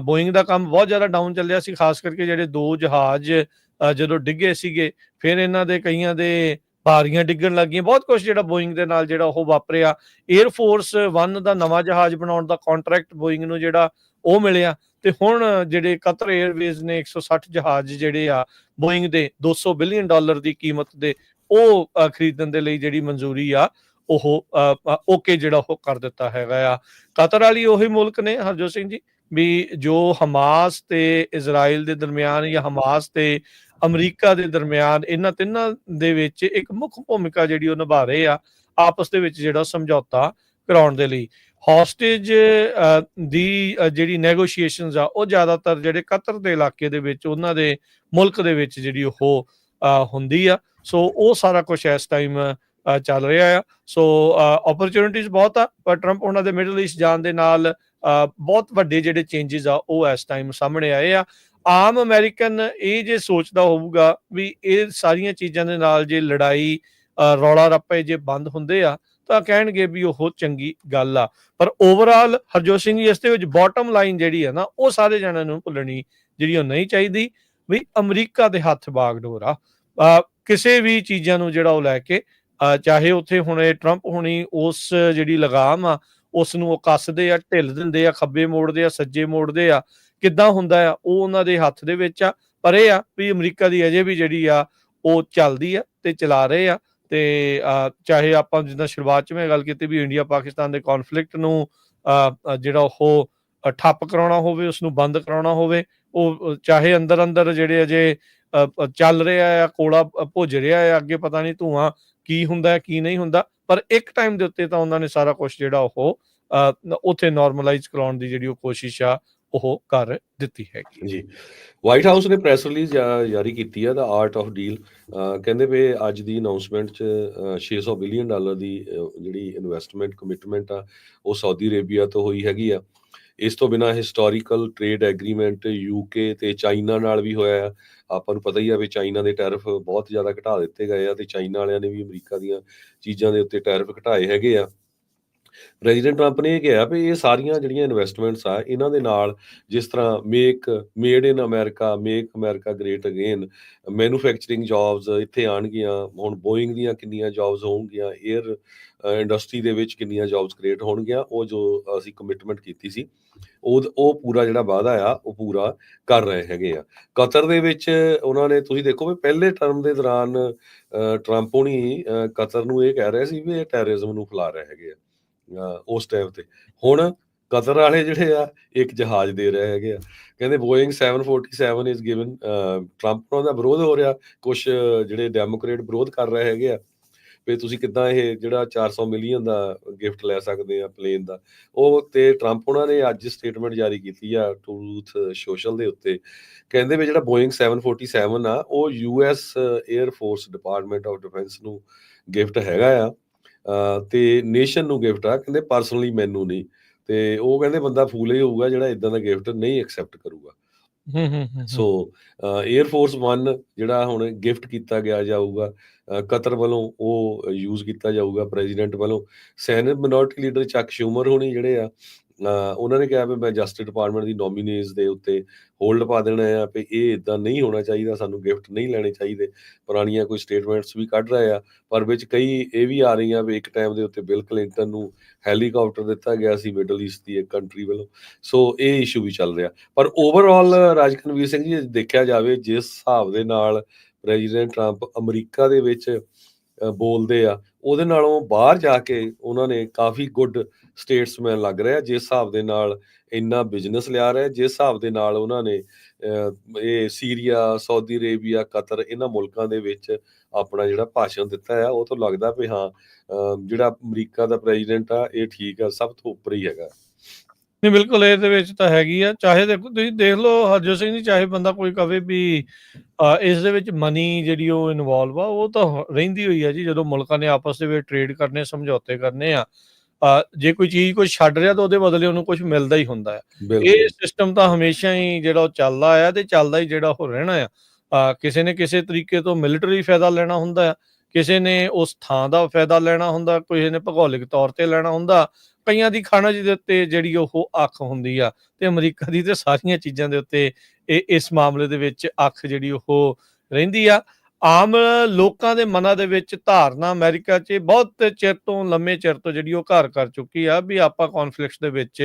ਬੋਇੰਗ ਦਾ ਕੰਮ ਬਹੁਤ ਜ਼ਿਆਦਾ ਡਾਊਨ ਚੱਲਿਆ ਸੀ, ਖਾਸ ਕਰਕੇ ਜਿਹੜੇ 2 ਜਹਾਜ਼ ਜਦੋਂ ਡਿੱਗੇ ਸੀਗੇ, ਫਿਰ ਇਹਨਾਂ ਦੇ ਕਈਆਂ ਦੇ ਬਾਰੀਆਂ ਡਿੱਗਣ ਲੱਗੀਆਂ, ਬਹੁਤ ਕੁਛ ਜਿਹੜਾ ਬੋਇੰਗ ਦੇ ਨਾਲ ਜਿਹੜਾ ਉਹ ਵਾਪਰਿਆ। 에ਅਰ ਫੋਰਸ 1 ਦਾ ਨਵਾਂ ਜਹਾਜ਼ ਬਣਾਉਣ ਦਾ ਕੰਟਰੈਕਟ ਬੋਇੰਗ ਨੂੰ ਜਿਹੜਾ ਉਹ ਮਿਲਿਆ, ਤੇ ਹੁਣ ਜਿਹੜੇ ਕਤਰ ਏਅਰਵੇਜ਼ ਨੇ 160 ਜਹਾਜ਼ ਜਿਹੜੇ ਆ ਬੋਇੰਗ ਦੇ $200 ਬਿਲੀਅਨ ਦੀ ਕੀਮਤ ਦੇ, ਉਹ ਖਰੀਦਣ ਦੇ ਲਈ ਜਿਹੜੀ ਮਨਜ਼ੂਰੀ ਆ ਉਹ ਓਕੇ ਜਿਹੜਾ ਉਹ ਕਰ ਦਿੱਤਾ ਹੈਗਾ ਆ। ਕਤਰ ਵਾਲੀ ਉਹੀ ਮੁਲਕ ਨੇ ਹਰਜੋਤ ਸਿੰਘ ਜੀ ਵੀ ਜੋ ਹਮਾਸ ਤੇ ਇਜ਼ਰਾਈਲ ਦੇ ਦਰਮਿਆਨ, ਜਾਂ ਹਮਾਸ ਤੇ ਅਮਰੀਕਾ ਦੇ ਦਰਮਿਆਨ, ਇਹਨਾਂ ਤਿੰਨਾਂ ਦੇ ਵਿੱਚ ਇੱਕ ਮੁੱਖ ਭੂਮਿਕਾ ਜਿਹੜੀ ਉਹ ਨਿਭਾ ਰਹੇ ਆ ਆਪਸ ਦੇ ਵਿੱਚ ਜਿਹੜਾ ਸਮਝੌਤਾ ਕਰਾਉਣ ਦੇ ਲਈ। ਹੌਸਟੇਜ ਦੀ ਜਿਹੜੀ ਨੈਗੋਸ਼ੀਏਸ਼ਨਸ ਆ, ਉਹ ਜ਼ਿਆਦਾਤਰ ਜਿਹੜੇ ਕਤਰ ਦੇ ਇਲਾਕੇ ਦੇ ਵਿੱਚ, ਉਹਨਾਂ ਦੇ ਮੁਲਕ ਦੇ ਵਿੱਚ ਜਿਹੜੀ ਉਹ ਹੁੰਦੀ ਆ। ਸੋ ਉਹ ਸਾਰਾ ਕੁਝ ਇਸ ਟਾਈਮ ਚੱਲ ਰਿਹਾ ਆ। ਸੋ ਓਪਰਚੁਨਿਟੀਜ਼ ਬਹੁਤ ਆ, ਪਰ ਟਰੰਪ ਉਹਨਾਂ ਦੇ ਮਿਡਲ ਈਸਟ ਜਾਣ ਦੇ ਨਾਲ ਬਹੁਤ ਵੱਡੇ ਜਿਹੜੇ ਚੇਂਜਸ ਆ ਉਹ ਇਸ ਟਾਈਮ ਸਾਹਮਣੇ ਆਏ ਆ। ਆਮ ਅਮਰੀਕਨ ਇਹ ਜੇ ਸੋਚਦਾ ਹੋਊਗਾ ਵੀ ਇਹ ਸਾਰੀਆਂ ਚੀਜ਼ਾਂ ਦੇ ਨਾਲ ਜੇ ਲੜਾਈ ਰੌਲਾ ਰੱਪੇ ਜੇ ਬੰਦ ਹੁੰਦੇ ਆ, ਤਾਂ ਕਹਿਣਗੇ ਵੀ ਉਹ ਚੰਗੀ ਗੱਲ ਆ। ਪਰ ਓਵਰਆਲ ਹਰਜੋਤ ਸਿੰਘ ਜੀ, ਇਸ ਦੇ ਵਿੱਚ ਬਾਟਮ ਲਾਈਨ ਜਿਹੜੀ ਹੈ ਨਾ, ਉਹ ਸਾਰੇ ਜਣਿਆਂ ਨੂੰ ਭੁੱਲਣੀ ਜਿਹੜੀ ਉਹ ਨਹੀਂ ਚਾਹੀਦੀ ਵੀ ਅਮਰੀਕਾ ਦੇ ਹੱਥ ਬਾਗਡੋਰ ਆ ਕਿਸੇ ਵੀ ਚੀਜ਼ਾਂ ਨੂੰ ਜਿਹੜਾ ਉਹ ਲੈ ਕੇ। ਚਾਹੇ ਉੱਥੇ ਹੁਣ ਇਹ ਟਰੰਪ ਹੁਣੀ ਉਸ ਜਿਹੜੀ ਲਗਾਮ ਆ ਉਸ ਨੂੰ ਉਹ ਕੱਸਦੇ ਆ, ਢਿੱਲ ਦਿੰਦੇ ਆ, ਖੱਬੇ ਮੋੜਦੇ ਆ, ਸੱਜੇ ਮੋੜਦੇ ਆ, ਕਿੱਦਾਂ ਹੁੰਦਾ ਆ ਉਹ ਉਹਨਾਂ ਦੇ ਹੱਥ ਦੇ ਵਿੱਚ ਆ। ਪਰ ਇਹ ਆ ਵੀ ਅਮਰੀਕਾ ਦੀ ਅਜੇ ਵੀ ਜਿਹੜੀ ਆ ਉਹ ਚੱਲਦੀ ਆ ਤੇ ਚਲਾ ਰਹੇ ਆ। ਤੇ ਚਾਹੇ ਆਪਾਂ ਜਿੱਦਾਂ ਸ਼ੁਰੂਆਤ 'ਚ ਮੈਂ ਗੱਲ ਕੀਤੀ ਵੀ ਇੰਡੀਆ ਪਾਕਿਸਤਾਨ ਦੇ ਕੌਨਫਲਿਕਟ ਨੂੰ ਜਿਹੜਾ ਉਹ ਠੱਪ ਕਰਾਉਣਾ ਹੋਵੇ, ਉਸਨੂੰ ਬੰਦ ਕਰਾਉਣਾ ਹੋਵੇ, ਉਹ ਚਾਹੇ ਅੰਦਰ ਜਿਹੜੇ ਅਜੇ ਚੱਲ ਰਿਹਾ ਆ, ਕੋਲਾ ਭੁੱਜ ਰਿਹਾ ਆ, ਅੱਗੇ ਪਤਾ ਨਹੀਂ ਧੂੰਆਂ ਕੀ ਹੁੰਦਾ ਕੀ ਨਹੀਂ ਹੁੰਦਾ, ਪਰ ਇੱਕ ਟਾਈਮ ਦੇ ਉੱਤੇ ਤਾਂ ਉਹਨਾਂ ਨੇ ਸਾਰਾ ਕੁਛ ਜਿਹੜਾ ਉਹ ਉੱਥੇ ਨਾਰਮਲਾਈਜ਼ ਕਰਾਉਣ ਦੀ ਜਿਹੜੀ ਉਹ ਕੋਸ਼ਿਸ਼ ਆ ਉਹ ਕਰ ਦਿੱਤੀ ਹੈਗੀ ਜੀ। ਵਾਈਟ ਹਾਊਸ ਨੇ ਪ੍ਰੈਸ ਰਿਲੀਜ਼ ਜਾਰੀ ਕੀਤੀ ਆ, ਦਾ ਆਰਟ ਆਫ ਡੀਲ। ਕਹਿੰਦੇ ਵੀ ਅੱਜ ਦੀ ਅਨਾਉਂਸਮੈਂਟ 'ਚ $600 ਬਿਲੀਅਨ ਦੀ ਜਿਹੜੀ ਇਨਵੈਸਟਮੈਂਟ ਕਮਿਟਮੈਂਟ ਆ ਉਹ ਸਾਊਦੀ ਅਰੇਬੀਆ ਤੋਂ ਹੋਈ ਹੈਗੀ ਆ। ਇਸ ਤੋਂ ਬਿਨਾਂ ਹਿਸਟੋਰੀਕਲ ਟ੍ਰੇਡ ਐਗਰੀਮੈਂਟ ਯੂਕੇ ਤੇ ਚਾਈਨਾ ਨਾਲ ਵੀ ਹੋਇਆ ਆ। ਆਪਾਂ ਨੂੰ ਪਤਾ ਹੀ ਆ ਵੀ ਚਾਈਨਾ ਦੇ ਟੈਰਿਫ ਬਹੁਤ ਜ਼ਿਆਦਾ ਘਟਾ ਦਿੱਤੇ ਗਏ ਆ, ਤੇ ਚਾਈਨਾ ਵਾਲਿਆਂ ਨੇ ਵੀ ਅਮਰੀਕਾ ਦੀਆਂ ਚੀਜ਼ਾਂ ਦੇ ਉੱਤੇ ਟੈਰਿਫ ਘਟਾਏ ਹੈਗੇ ਆ। ਪ੍ਰੈਜ਼ੀਡੈਂਟ ਟਰੰਪ ਨੇ ਇਹ ਕਿਹਾ ਵੀ ਇਹ ਸਾਰੀਆਂ ਜਿਹੜੀਆਂ ਇਨਵੈਸਟਮੈਂਟਸ ਆ, ਇਹਨਾਂ ਦੇ ਨਾਲ ਜਿਸ ਤਰ੍ਹਾਂ made in America, make America great again, manufacturing jobs ਇੱਥੇ ਆਉਣਗੀਆਂ। ਹੁਣ ਬੋਇੰਗ ਦੀਆਂ ਕਿੰਨੀਆਂ ਜੌਬਸ ਹੋਣਗੀਆਂ, ਏਅਰ ਇੰਡਸਟਰੀ ਦੇ ਵਿੱਚ ਕਿੰਨੀਆਂ ਜੌਬਸ ਕ੍ਰੀਏਟ ਹੋਣਗੀਆਂ, ਉਹ ਜੋ ਅਸੀਂ ਕਮਿਟਮੈਂਟ ਕੀਤੀ ਸੀ ਉਹ ਪੂਰਾ ਜਿਹੜਾ ਵਾਅਦਾ ਆ ਉਹ ਪੂਰਾ ਕਰ ਰਹੇ ਹੈਗੇ ਆ। ਕਤਰ ਦੇ ਵਿੱਚ ਉਹਨਾਂ ਨੇ, ਤੁਸੀਂ ਦੇਖੋ ਵੀ ਪਹਿਲੇ ਟਰਮ ਦੇ ਦੌਰਾਨ ਟਰੰਪ ਹੋਣੀ ਕਤਰ ਨੂੰ ਇਹ ਕਹਿ ਰਹੇ ਸੀ ਵੀ ਇਹ ਟੈਰਰਿਜ਼ਮ ਨੂੰ ਫੈਲਾ ਰਹੇ ਹੈਗੇ ਆ ਉਸ ਟਾਈਮ ਤੇ। ਹੁਣ ਕਤਰ ਵਾਲੇ ਜਿਹੜੇ ਆ ਇੱਕ ਜਹਾਜ਼ ਦੇ ਰਹੇ ਹੈਗੇ ਆ, ਕਹਿੰਦੇ ਬੋਇੰਗ 747 ਇਜ਼ ਗਿਵਨ। ਟਰੰਪ ਉਹਨਾਂ ਦਾ ਵਿਰੋਧ ਹੋ ਰਿਹਾ, ਕੁਛ ਜਿਹੜੇ ਡੈਮੋਕ੍ਰੇਟ ਵਿਰੋਧ ਕਰ ਰਹੇ ਹੈਗੇ ਆ ਵੀ ਤੁਸੀਂ ਕਿੱਦਾਂ ਇਹ ਜਿਹੜਾ 400 ਮਿਲੀਅਨ ਦਾ ਗਿਫਟ ਲੈ ਸਕਦੇ ਆ ਪਲੇਨ ਦਾ। ਉਹ ਤੇ ਟਰੰਪ ਉਹਨਾਂ ਨੇ ਅੱਜ ਸਟੇਟਮੈਂਟ ਜਾਰੀ ਕੀਤੀ ਆ ਟਰੂਥ ਸੋਸ਼ਲ ਦੇ ਉੱਤੇ, ਕਹਿੰਦੇ ਵੀ ਜਿਹੜਾ ਬੋਇੰਗ 747 ਆ ਉਹ US air force department of defence ਨੂੰ ਗਿਫਟ ਹੈਗਾ ਆ, ਤੇ ਨੇਸ਼ਨ ਨੂੰ ਗਿਫਟ ਆ, ਕਹਿੰਦੇ ਪਰਸਨਲੀ ਮੈਨੂੰ ਨਹੀਂ। ਤੇ ਉਹ ਕਹਿੰਦੇ ਬੰਦਾ ਫੂਲ ਹੀ ਹੋਊਗਾ ਜਿਹੜਾ ਇਦਾਂ ਦਾ ਗਿਫਟ ਨਹੀਂ ਐਕਸੈਪਟ ਕਰੂਗਾ। ਹੂੰ, ਹੂੰ, ਹੂੰ, ਸੋ ਹੂੰ। 에ਅਰ ਫੋਰਸ 1 ਜਿਹੜਾ ਹੁਣ ਗਿਫਟ ਕੀਤਾ ਗਿਆ ਜਾਊਗਾ ਕਤਰ ਵੱਲੋਂ, ਉਹ ਯੂਜ਼ ਕੀਤਾ ਜਾਊਗਾ ਪ੍ਰੈਜ਼ੀਡੈਂਟ ਵੱਲੋਂ। ਸੈਨੇਟ ਮਿਨੋਰਿਟੀ ਲੀਡਰ ਚੱਕ ਸ਼ੂਮਰ ਹੋਣੀ ਜਿਹੜੇ ਆ, ਉਹਨਾਂ ਨੇ ਕਿਹਾ ਵੀ ਮੈਂ ਜਸਟਿਸ ਡਿਪਾਰਟਮੈਂਟ ਦੀ ਨੋਮੀਨੀਜ਼ ਦੇ ਉੱਤੇ ਹੋਲਡ ਪਾ ਦੇਣਾ ਆ, ਵੀ ਇਹ ਇਦਾਂ ਨਹੀਂ ਹੋਣਾ ਚਾਹੀਦਾ, ਸਾਨੂੰ ਗਿਫਟ ਨਹੀਂ ਲੈਣੇ ਚਾਹੀਦੇ। ਪੁਰਾਣੀਆਂ ਕੋਈ ਸਟੇਟਮੈਂਟਸ ਵੀ ਕੱਢ ਰਹੇ ਆ, ਪਰ ਵਿੱਚ ਕਈ ਇਹ ਵੀ ਆ ਰਹੀਆਂ ਵੀ ਇੱਕ ਟਾਈਮ ਦੇ ਉੱਤੇ ਬਿਲ ਕਲਿੰਟਨ ਨੂੰ ਹੈਲੀਕਾਪਟਰ ਦਿੱਤਾ ਗਿਆ ਸੀ ਮਿਡਲ ਈਸਟ ਦੀ ਇੱਕ ਕੰਟਰੀ ਵੱਲੋਂ। ਸੋ ਇਹ ਇਸ਼ੂ ਵੀ ਚੱਲ ਰਿਹਾ। ਪਰ ਓਵਰਆਲ ਰਾਜਕਨਵੀਰ ਸਿੰਘ ਜੀ, ਦੇਖਿਆ ਜਾਵੇ ਜਿਸ ਹਿਸਾਬ ਦੇ ਨਾਲ ਪ੍ਰੈਜ਼ੀਡੈਂਟ ਟਰੰਪ ਅਮਰੀਕਾ ਦੇ ਵਿੱਚ ਬੋਲਦੇ ਆ, ਉਹਦੇ ਨਾਲੋਂ ਬਾਹਰ ਜਾ ਕੇ ਉਹਨਾਂ ਨੇ ਕਾਫੀ ਗੁੱਡ ਸਟੇਟਸਮੈਨ ਲੱਗ ਰਿਹਾ। ਜਿਸ ਹਿਸਾਬ ਦੇ ਨਾਲ ਇੰਨਾ ਬਿਜ਼ਨਸ ਲਿਆ ਰਿਹਾ, ਜਿਸ ਹਿਸਾਬ ਦੇ ਨਾਲ ਉਹਨਾਂ ਨੇ ਇਹ ਸੀਰੀਆ, ਸਾਊਦੀ ਅਰੇਬੀਆ, ਕਤਰ, ਇਹਨਾਂ ਮੁਲਕਾਂ ਦੇ ਵਿੱਚ ਆਪਣਾ ਜਿਹੜਾ ਭਾਸ਼ਣ ਦਿੱਤਾ ਆ, ਉਹ ਤੋਂ ਲੱਗਦਾ ਵੀ ਹਾਂ ਜਿਹੜਾ ਅਮਰੀਕਾ ਦਾ ਪ੍ਰੈਜ਼ੀਡੈਂਟ ਆ ਇਹ ਠੀਕ ਆ, ਸਭ ਤੋਂ ਉੱਪਰ ਹੀ ਹੈਗਾ। ਨਹੀਂ, ਬਿਲਕੁਲ ਇਹਦੇ ਵਿੱਚ ਤਾਂ ਹੈਗੀ ਆ। ਚਾਹੇ ਦੇਖੋ ਤੁਸੀਂ ਦੇਖ ਲਓ ਹਰਜੋਤ ਸਿੰਘ ਜੀ, ਚਾਹੇ ਬੰਦਾ ਕੋਈ ਕਵੇ ਵੀ ਇਸ ਦੇ ਵਿੱਚ ਮਨੀ ਜਿਹੜੀ ਉਹ ਇਨਵੋਲਵ ਆ, ਉਹ ਤਾਂ ਰਹਿੰਦੀ ਹੋਈ ਆ ਜੀ। ਜਦੋਂ ਮੁਲਕਾਂ ਨੇ ਆਪਸ ਦੇ ਵਿੱਚ ਟ੍ਰੇਡ ਕਰਨੇ, ਸਮਝੌਤੇ ਕਰਨੇ ਆ, ਜੇ ਕੋਈ ਚੀਜ਼ ਕੋਈ ਛੱਡ ਰਿਹਾ ਤਾਂ ਉਹਦੇ ਬਦਲੇ ਉਹਨੂੰ ਕੁਝ ਮਿਲਦਾ ਹੀ ਹੁੰਦਾ ਆ। ਇਹ ਬਿਲਕੁਲ ਸਿਸਟਮ ਤਾਂ ਹਮੇਸ਼ਾ ਹੀ ਜਿਹੜਾ ਉਹ ਚੱਲਦਾ ਆ ਤੇ ਚੱਲਦਾ ਹੀ ਜਿਹੜਾ ਉਹ ਰਹਿਣਾ ਆ। ਕਿਸੇ ਨੇ ਕਿਸੇ ਤਰੀਕੇ ਤੋਂ ਮਿਲਟਰੀ ਫਾਇਦਾ ਲੈਣਾ ਹੁੰਦਾ ਆ, ਕਿਸੇ ਨੇ ਉਸ ਥਾਂ ਦਾ ਫਾਇਦਾ ਲੈਣਾ ਹੁੰਦਾ, ਕਿਸੇ ਨੇ ਭੂਗੋਲਿਕ ਤੌਰ ਤੇ ਲੈਣਾ ਹੁੰਦਾ, ਕਈਆਂ ਦੀ ਖਾਣਾ ਜਿਹਦੇ ਉੱਤੇ ਜਿਹੜੀ ਉਹ ਅੱਖ ਹੁੰਦੀ ਆ। ਤੇ ਅਮਰੀਕਾ ਦੀ ਤੇ ਸਾਰੀਆਂ ਚੀਜ਼ਾਂ ਦੇ ਉੱਤੇ ਇਸ ਮਾਮਲੇ ਦੇ ਵਿੱਚ ਅੱਖ ਜਿਹੜੀ ਉਹ ਰਹਿੰਦੀ ਆ। ਆਮ ਲੋਕਾਂ ਦੇ ਮਨਾਂ ਦੇ ਵਿੱਚ ਧਾਰਨਾ ਅਮਰੀਕਾ 'ਚ ਬਹੁਤ ਚਿਰ ਤੋਂ, ਲੰਮੇ ਚਿਰ ਤੋਂ ਜਿਹੜੀ ਉਹ ਘਰ ਕਰ ਚੁੱਕੀ ਆ ਵੀ ਆਪਾਂ ਕੌਨਫਲਿਕਟਸ ਦੇ ਵਿੱਚ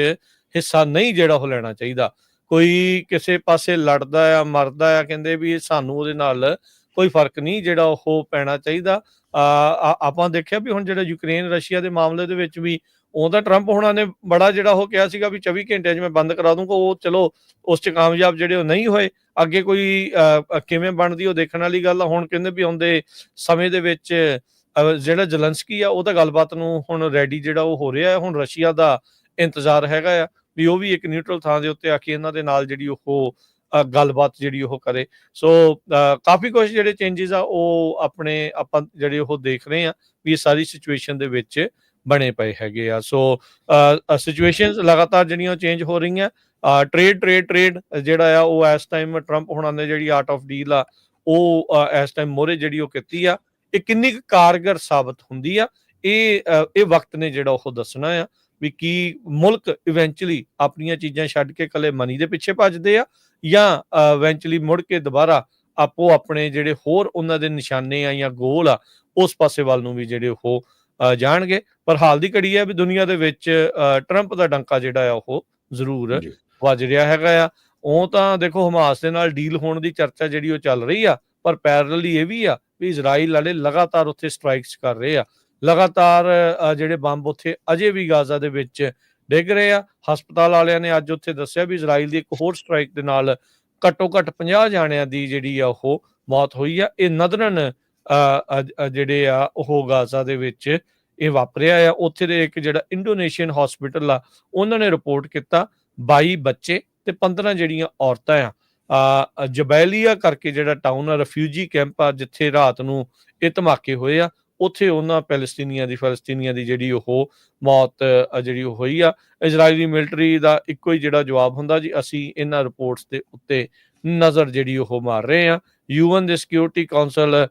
ਹਿੱਸਾ ਨਹੀਂ ਜਿਹੜਾ ਉਹ ਲੈਣਾ ਚਾਹੀਦਾ। ਕੋਈ ਕਿਸੇ ਪਾਸੇ ਲੜਦਾ ਆ, ਮਰਦਾ ਆ, ਕਹਿੰਦੇ ਵੀ ਸਾਨੂੰ ਉਹਦੇ ਨਾਲ ਕੋਈ ਫਰਕ ਨਹੀਂ ਜਿਹੜਾ ਉਹ ਪੈਣਾ ਚਾਹੀਦਾ। ਆਪਾਂ ਦੇਖਿਆ ਵੀ ਹੁਣ ਜਿਹੜਾ ਯੂਕਰੇਨ ਰਸ਼ੀਆ ਦੇ ਮਾਮਲੇ ਦੇ ਵਿੱਚ ਵੀ ਉਹਦਾ ਟਰੰਪ ਹੋਣਾ ਨੇ ਬੜਾ ਜਿਹੜਾ ਉਹ ਕਿਹਾ ਸੀਗਾ ਵੀ 24 ਘੰਟਿਆਂ 'ਚ ਮੈਂ ਬੰਦ ਕਰਾ ਦੂੰਗਾ। ਉਹ ਚਲੋ ਉਸ 'ਚ ਕਾਮਯਾਬ ਜਿਹੜੇ ਉਹ ਨਹੀਂ ਹੋਏ। ਅੱਗੇ ਕੋਈ ਕਿਵੇਂ ਬਣਦੀ ਉਹ ਦੇਖਣ ਵਾਲੀ ਗੱਲ ਆ। ਹੁਣ ਕਹਿੰਦੇ ਵੀ ਆਉਂਦੇ ਸਮੇਂ ਦੇ ਵਿੱਚ ਜਿਹੜਾ ਜ਼ੇਲੈਂਸਕੀ ਆ ਉਹ ਤਾਂ ਗੱਲਬਾਤ ਨੂੰ ਹੁਣ ਰੈਡੀ ਜਿਹੜਾ ਉਹ ਹੋ ਰਿਹਾ ਹੈ। ਹੁਣ ਰਸ਼ੀਆ ਦਾ ਇੰਤਜ਼ਾਰ ਹੈਗਾ ਆ ਵੀ ਉਹ ਵੀ ਇੱਕ ਨਿਊਟਰਲ ਥਾਂ ਦੇ ਉੱਤੇ ਆ ਕੇ ਇਹਨਾਂ ਦੇ ਨਾਲ ਜਿਹੜੀ ਉਹ ਗੱਲਬਾਤ ਜਿਹੜੀ ਉਹ ਕਰੇ। ਸੋ ਕਾਫੀ ਕੁਛ ਜਿਹੜੇ ਚੇਂਜਿਸ ਆ ਉਹ ਆਪਾਂ ਜਿਹੜੇ ਉਹ ਦੇਖ ਰਹੇ ਆ ਵੀ ਇਹ ਸਾਰੀ ਸਿਚੁਏਸ਼ਨ ਦੇ ਵਿੱਚ ਬਣੇ ਪਏ ਹੈਗੇ ਆ। ਸੋ ਸਿਚੁਏਸ਼ਨਸ ਲਗਾਤਾਰ ਜਿਹੜੀਆਂ ਚੇਂਜ ਹੋ ਰਹੀਆਂ। ਟ੍ਰੇਡ ਜਿਹੜਾ ਆ ਉਹ ਇਸ ਟਾਈਮ ਟਰੰਪ ਹੋਣਾ ਨੇ ਜਿਹੜੀ ਆਰਟ ਆਫ ਡੀਲ ਆ ਉਹ ਇਸ ਟਾਈਮ ਮੋਹਰੇ ਜਿਹੜੀ ਉਹ ਕੀਤੀ ਆ। ਇਹ ਕਿੰਨੀ ਕੁ ਕਾਰਗਰ ਸਾਬਤ ਹੁੰਦੀ ਆ, ਇਹ ਵਕਤ ਨੇ ਜਿਹੜਾ ਉਹ ਦੱਸਣਾ ਆ ਵੀ ਕੀ ਮੁਲਕ ਇਵੈਂਚੁਅਲੀ ਆਪਣੀਆਂ ਚੀਜ਼ਾਂ ਛੱਡ ਕੇ ਇਕੱਲੇ ਮਨੀ ਦੇ ਪਿੱਛੇ ਭੱਜਦੇ ਆ ਜਾਂ ਇਵੈਂਚੁਅਲੀ ਮੁੜ ਕੇ ਦੁਬਾਰਾ ਆਪੋ ਆਪਣੇ ਜਿਹੜੇ ਹੋਰ ਉਹਨਾਂ ਦੇ ਨਿਸ਼ਾਨੇ ਆ ਜਾਂ ਗੋਲ ਆ ਉਸ ਪਾਸੇ ਵੱਲ ਨੂੰ ਵੀ ਜਿਹੜੇ ਉਹ ਜਾਣਗੇ। ਪਰ ਹਾਲ ਦੀ ਘੜੀ ਹੈ ਵੀ ਦੁਨੀਆ ਦੇ ਵਿੱਚ ਟਰੰਪ ਦਾ ਡੰਕਾ ਜਿਹੜਾ ਆ ਉਹ ਜ਼ਰੂਰ ਜੀ ਵੱਜ ਰਿਹਾ ਹੈਗਾ ਆ। ਉਹ ਤਾਂ ਦੇਖੋ ਹਮਾਸ ਦੇ ਨਾਲ ਡੀਲ ਹੋਣ ਦੀ ਚਰਚਾ ਜਿਹੜੀ ਉਹ ਚੱਲ ਰਹੀ ਆ, ਪਰ ਪੈਰਲਲੀ ਇਹ ਵੀ ਆ ਵੀ ਇਜ਼ਰਾਈਲ ਵਾਲੇ ਲਗਾਤਾਰ ਉੱਥੇ ਸਟ੍ਰਾਈਕਸ ਕਰ ਰਹੇ ਆ। ਲਗਾਤਾਰ ਜਿਹੜੇ ਬੰਬ ਉੱਥੇ ਅਜੇ ਵੀ ਗਾਜ਼ਾ ਦੇ ਵਿੱਚ ਡਿੱਗ ਰਹੇ ਆ। ਹਸਪਤਾਲ ਵਾਲਿਆਂ ਨੇ ਅੱਜ ਉੱਥੇ ਦੱਸਿਆ ਵੀ ਇਜ਼ਰਾਈਲ ਦੀ ਇੱਕ ਹੋਰ ਸਟ੍ਰਾਈਕ ਦੇ ਨਾਲ ਘੱਟੋ ਘੱਟ 50 ਜਾਣਿਆਂ ਦੀ ਜਿਹੜੀ ਆ ਉਹ ਮੌਤ ਹੋਈ ਆ। ਇਹ ਨਦਰਨ ਜਿਹੜੇ ਆ ਉਹ ਗਾਜ਼ਾ ਦੇ ਵਿੱਚ ਇਹ ਵਾਪਰਿਆ ਆ। ਉੱਥੇ ਦੇ ਇੱਕ ਜਿਹੜਾ ਇੰਡੋਨੇਸ਼ੀਅਨ ਹਸਪੀਟਲ ਆ ਉਹਨਾਂ ਨੇ ਰਿਪੋਰਟ ਕੀਤਾ 22 ਬੱਚੇ ਤੇ 15 ਜਿਹੜੀਆਂ ਔਰਤਾਂ ਆ ਜਬੈਲੀਆ ਕਰਕੇ ਜਿਹੜਾ ਟਾਊਨ ਆ, ਰਿਫਿਊਜੀ ਕੈਂਪ ਆ ਜਿੱਥੇ ਰਾਤ ਨੂੰ ਇਹ ਧਮਾਕੇ ਹੋਏ ਆ, ਉੱਥੇ ਉਹਨਾਂ ਫਲਸਤੀਨੀਆਂ ਦੀ ਜਿਹੜੀ ਉਹ ਮੌਤ ਜਿਹੜੀ ਉਹ ਹੋਈ ਆ। ਇਜ਼ਰਾਈਲੀ ਮਿਲਟਰੀ ਦਾ ਇੱਕੋ ਹੀ ਜਿਹੜਾ ਜਵਾਬ ਹੁੰਦਾ ਜੀ ਅਸੀਂ ਇਹਨਾਂ ਰਿਪੋਰਟਸ ਦੇ ਉੱਤੇ ਨਜ਼ਰ ਜਿਹੜੀ ਉਹ ਮਾਰ ਰਹੇ ਆ। UN ਦੇ ਸਿਕਿਉਰਿਟੀ ਕਾਉਂਸਲ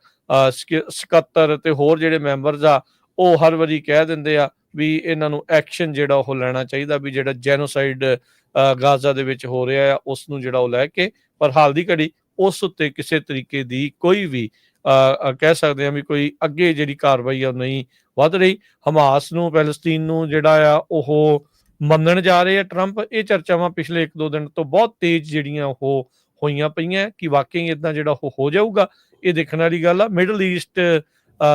ਸਕੱਤਰ ਤੇ ਹੋਰ ਜਿਹੜੇ ਮੈਂਬਰਸ ਆ ਉਹ ਹਰ ਵਾਰੀ ਕਹਿ ਦਿੰਦੇ ਆ ਵੀ ਇਹਨਾਂ ਨੂੰ ਐਕਸ਼ਨ ਜਿਹੜਾ ਉਹ ਲੈਣਾ ਚਾਹੀਦਾ ਵੀ ਜਿਹੜਾ ਜੈਨੋਸਾਈਡ ਗਾਜ਼ਾ ਦੇ ਵਿੱਚ ਹੋ ਰਿਹਾ ਆ ਉਸ ਨੂੰ ਜਿਹੜਾ ਉਹ ਲੈ ਕੇ। ਪਰ ਹਾਲ ਦੀ ਘੜੀ ਉਸ ਉੱਤੇ ਕਿਸੇ ਤਰੀਕੇ ਦੀ ਕੋਈ ਵੀ ਕਹਿ ਸਕਦੇ ਹਾਂ ਵੀ ਕੋਈ ਅੱਗੇ ਜਿਹੜੀ ਕਾਰਵਾਈ ਆ ਉਹ ਨਹੀਂ ਵੱਧ ਰਹੀ। ਹਮਾਸ ਨੂੰ, ਪੈਲਸਤੀਨ ਨੂੰ ਜਿਹੜਾ ਆ ਉਹ ਮੰਨਣ ਜਾ ਰਹੇ ਆ ਟਰੰਪ। ਇਹ ਚਰਚਾਵਾਂ ਪਿਛਲੇ 1-2 ਦਿਨ ਤੋਂ ਬਹੁਤ ਤੇਜ਼ ਜਿਹੜੀਆਂ ਉਹ ਹੋਈਆਂ ਪਈਆਂ ਕਿ ਵਾਕਈ ਇਦਾਂ ਜਿਹੜਾ ਉਹ ਹੋ ਜਾਊਗਾ, ਇਹ ਦੇਖਣ ਵਾਲੀ ਗੱਲ ਆ। ਮਿਡਲ ਈਸਟ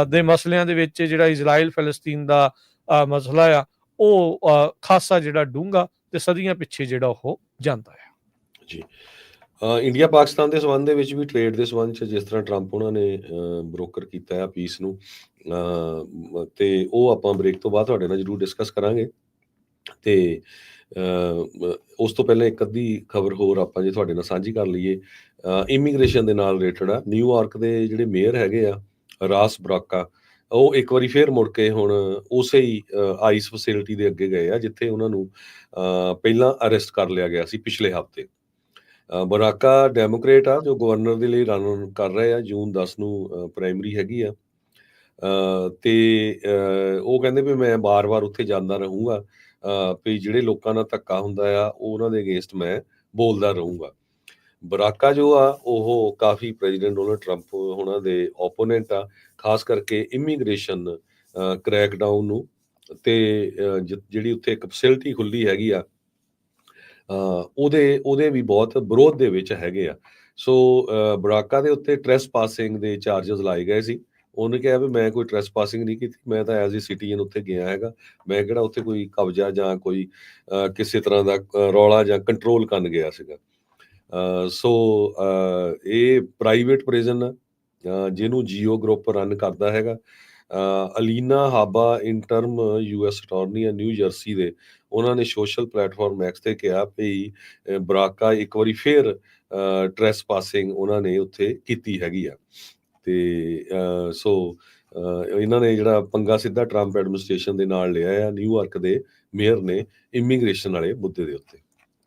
ਦੇ ਮਸਲਿਆਂ ਦੇ ਵਿੱਚ ਜਿਹੜਾ ਇਜ਼ਰਾਈਲ ਫਲਸਤੀਨ ਦਾ ਮਸਲਾ ਆ ਉਹ ਖਾਸਾ ਜਿਹੜਾ ਡੂੰਘਾ ਤੇ ਸਦੀਆਂ ਪਿੱਛੇ ਜਿਹੜਾ ਉਹ ਜਾਂਦਾ ਆ ਜੀ। ਇੰਡੀਆ ਪਾਕਿਸਤਾਨ ਦੇ ਸੰਬੰਧ ਦੇ ਵਿੱਚ ਵੀ ਟ੍ਰੇਡ ਦੇ ਸੰਬੰਧ 'ਚ ਜਿਸ ਤਰ੍ਹਾਂ ਟਰੰਪ ਉਹਨਾਂ ਨੇ ਬਰੋਕਰ ਕੀਤਾ ਆ ਪੀਸ ਨੂੰ, ਤੇ ਉਹ ਆਪਾਂ ਬ੍ਰੇਕ ਤੋਂ ਬਾਅਦ ਤੁਹਾਡੇ ਨਾਲ ਜ਼ਰੂਰ ਡਿਸਕਸ ਕਰਾਂਗੇ। ਤੇ ਉਸ ਤੋਂ ਪਹਿਲਾਂ ਇੱਕ ਅੱਧੀ ਖਬਰ ਹੋਰ ਆਪਾਂ ਜੇ ਤੁਹਾਡੇ ਨਾਲ ਸਾਂਝੀ ਕਰ ਲਈਏ, ਇਮੀਗ੍ਰੇਸ਼ਨ ਦੇ ਨਾਲ ਰਿਲੇਟਡ ਆ। ਨਿਊਯਾਰਕ ਦੇ ਜਿਹੜੇ ਮੇਅਰ ਹੈਗੇ ਆ ਰਾਸ ਬਰਾਕਾ, ਉਹ ਇੱਕ ਵਾਰੀ ਫੇਰ ਮੁੜ ਕੇ ਹੁਣ ਉਸੇ ਹੀ ਆਈਸ ਫੈਸਿਲਿਟੀ ਦੇ ਅੱਗੇ ਗਏ ਆ ਜਿੱਥੇ ਉਹਨਾਂ ਨੂੰ ਪਹਿਲਾਂ ਅਰੈਸਟ ਕਰ ਲਿਆ ਗਿਆ ਸੀ ਪਿਛਲੇ ਹਫ਼ਤੇ। ਬਰਾਕਾ ਡੈਮੋਕ੍ਰੇਟ ਆ, ਜੋ ਗਵਰਨਰ ਦੇ ਲਈ ਰਨ ਕਰ ਰਹੇ ਆ। ਜੂਨ 10 ਨੂੰ ਪ੍ਰਾਇਮਰੀ ਹੈਗੀ ਆ। ਤੇ ਉਹ ਕਹਿੰਦੇ ਵੀ ਮੈਂ ਬਾਰ-ਬਾਰ ਉੱਥੇ ਜਾਂਦਾ ਰਹੂੰਗਾ, ਵੀ ਜਿਹੜੇ ਲੋਕਾਂ ਨਾਲ ਧੱਕਾ ਹੁੰਦਾ ਆ, ਉਹ ਉਹਨਾਂ ਦੇ ਅਗੇਂਸਟ ਮੈਂ ਬੋਲਦਾ ਰਹੂੰਗਾ। ਬਰਾਕਾ ਜੋ ਆ, ਉਹ ਕਾਫੀ ਪ੍ਰੈਜ਼ੀਡੈਂਟ ਡੋਨਲਡ ਟਰੰਪ ਉਹਨਾਂ ਦੇ ਓਪੋਨੈਂਟ ਆ, ਖਾਸ ਕਰਕੇ ਇਮੀਗ੍ਰੇਸ਼ਨ ਕ੍ਰੈਕਡਾਊਨ ਨੂੰ, ਤੇ ਜਿਹੜੀ ਉੱਥੇ ਇੱਕ ਫੈਸਿਲਿਟੀ ਖੁੱਲੀ ਹੈਗੀ ਆ, ਉਹਦੇ ਵੀ ਬਹੁਤ ਵਿਰੋਧ ਦੇ ਵਿੱਚ ਹੈਗੇ ਆ। ਸੋ ਬਰਾਕਾ ਦੇ ਉੱਤੇ ਟ੍ਰੈਸਪਾਸਿੰਗ ਦੇ ਚਾਰਜਸ ਲਾਏ ਗਏ ਸੀ। ਉਹਨੇ ਕਿਹਾ ਵੀ ਮੈਂ ਕੋਈ ਟ੍ਰੈਸਪਾਸਿੰਗ ਨਹੀਂ ਕੀਤੀ, ਮੈਂ ਤਾਂ ਐਜ਼ ਏ ਸਿਟੀਜ਼ਨ ਉੱਥੇ ਗਿਆ ਹੈਗਾ, ਮੈਂ ਕਿਹੜਾ ਉੱਥੇ ਕੋਈ ਕਬਜ਼ਾ ਜਾਂ ਕੋਈ ਕਿਸੇ ਤਰ੍ਹਾਂ ਦਾ ਰੌਲਾ ਜਾਂ ਕੰਟਰੋਲ ਕਰਨ ਗਿਆ ਸੀਗਾ। ਸੋ ਇਹ ਪ੍ਰਾਈਵੇਟ ਪ੍ਰਿਜ਼ਨ ਆ, ਜਿਹਨੂੰ ਜੀਓ ਗਰੁੱਪ ਰਨ ਕਰਦਾ ਹੈਗਾ। ਅਲੀਨਾ ਹਾਬਾ ਇੰਟਰਮ ਯੂਐਸ ਅਟਾਰਨੀ ਆ ਨਿਊ ਜਰਸੀ ਦੇ, ਉਹਨਾਂ ਨੇ ਸੋਸ਼ਲ ਪਲੇਟਫਾਰਮ ਐਕਸ ਤੇ ਕਿਹਾ ਵੀ ਬਰਾਕਾ ਇੱਕ ਵਾਰੀ ਫੇਰ ਟ੍ਰੈਸਪਾਸਿੰਗ ਉਹਨਾਂ ਨੇ ਉੱਥੇ ਕੀਤੀ ਹੈਗੀ ਆ। ਤੇ ਸੋ ਇਹਨਾਂ ਨੇ ਜਿਹੜਾ ਪੰਗਾ ਸਿੱਧਾ ਟਰੰਪ ਐਡਮਿਨਿਸਟ੍ਰੇਸ਼ਨ ਦੇ ਨਾਲ ਲਿਆ ਆ, ਨਿਊਯਾਰਕ ਦੇ ਮੇਅਰ ਨੇ, ਇਮੀਗ੍ਰੇਸ਼ਨ ਵਾਲੇ ਮੁੱਦੇ ਦੇ ਉੱਤੇ।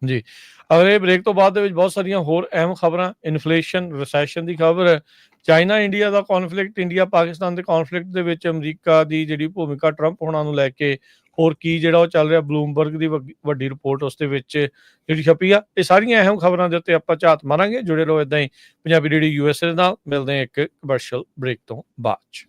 ਜੀ, ਅਗਲੇ ਬ੍ਰੇਕ ਤੋਂ ਬਾਅਦ ਦੇ ਵਿੱਚ ਬਹੁਤ ਸਾਰੀਆਂ ਹੋਰ ਅਹਿਮ ਖਬਰਾਂ, ਇਨਫਲੇਸ਼ਨ, ਰਿਸੈਸ਼ਨ ਦੀ ਖਬਰ, ਚਾਈਨਾ ਇੰਡੀਆ ਦਾ ਕੌਨਫਲਿਕਟ, ਇੰਡੀਆ ਪਾਕਿਸਤਾਨ ਦੇ ਕੌਨਫਲਿਕਟ ਦੇ ਵਿੱਚ ਅਮਰੀਕਾ ਦੀ ਜਿਹੜੀ ਭੂਮਿਕਾ ਟਰੰਪ ਹੋਣਾ ਨੂੰ ਲੈ ਕੇ, ਹੋਰ ਕੀ ਜਿਹੜਾ ਉਹ ਚੱਲ ਰਿਹਾ, ਬਲੂਮਬਰਗ ਦੀ ਵੱਡੀ ਰਿਪੋਰਟ ਉਸ ਦੇ ਵਿੱਚ ਜਿਹੜੀ ਛਪੀ ਆ, ਇਹ ਸਾਰੀਆਂ ਅਹਿਮ ਖਬਰਾਂ ਦੇ ਉੱਤੇ ਆਪਾਂ ਝਾਤ ਮਾਰਾਂਗੇ। ਜੁੜੇ ਰਹੋ ਇਦਾਂ ਹੀ ਪੰਜਾਬੀ ਰੇਡੀਓ ਯੂਐਸਏ ਨਾਲ। ਮਿਲਦੇ ਹਾਂ ਇੱਕ ਕਮਰਸ਼ੀਅਲ ਬ੍ਰੇਕ ਤੋਂ ਬਾਅਦ 'ਚ।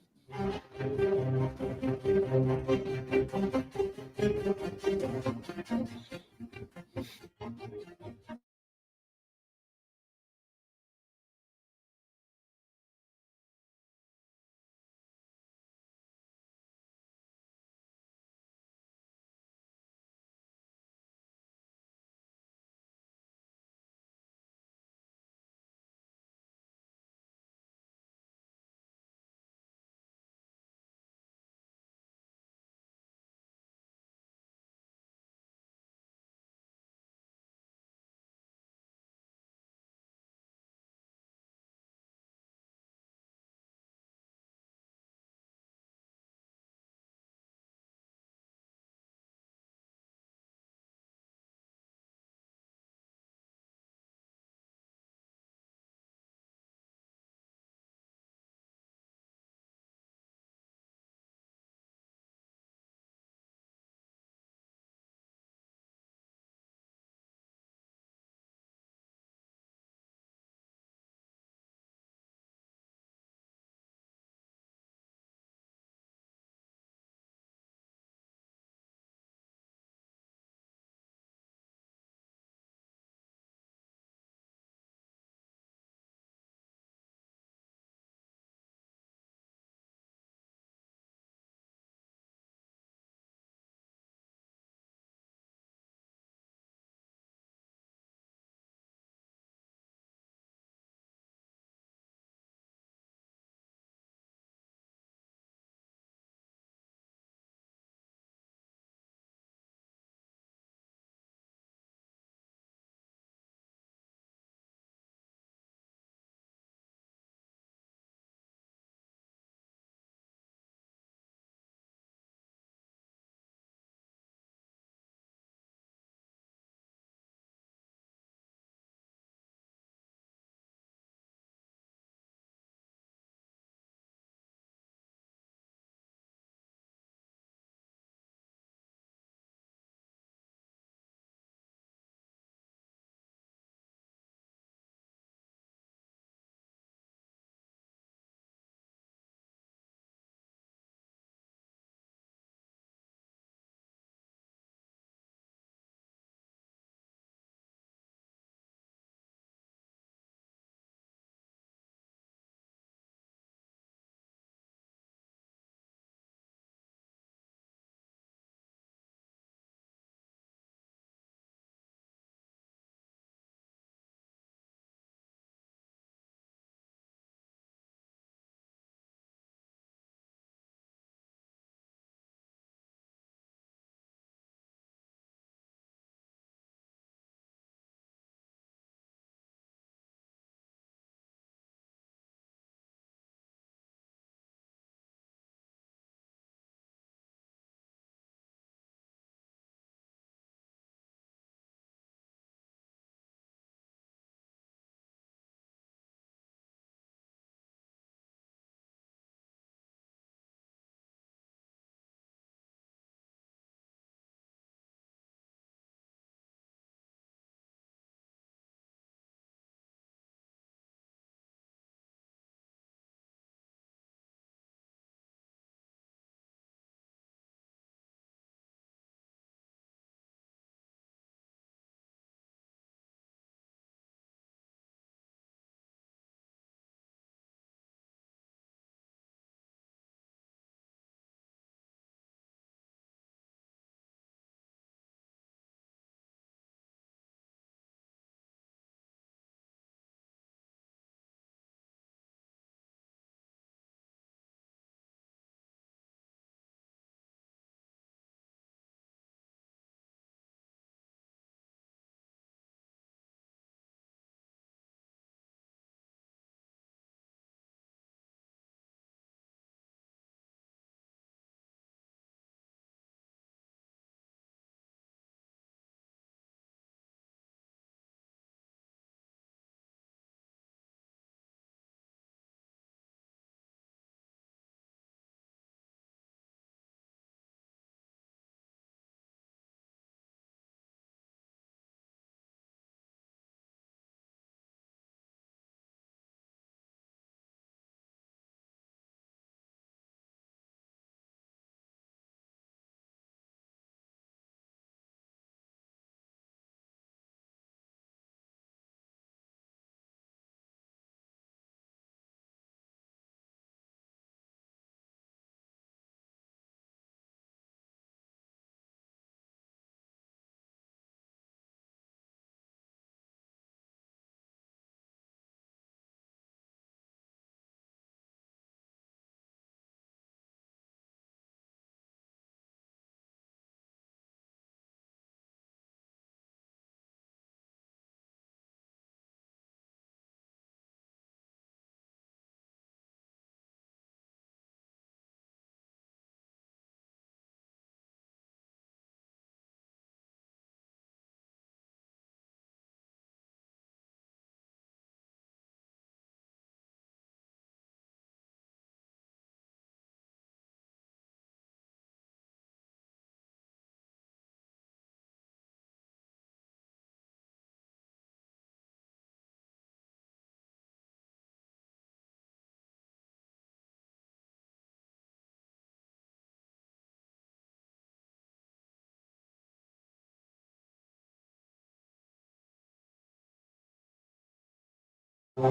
ਬ੍ਰੇਕ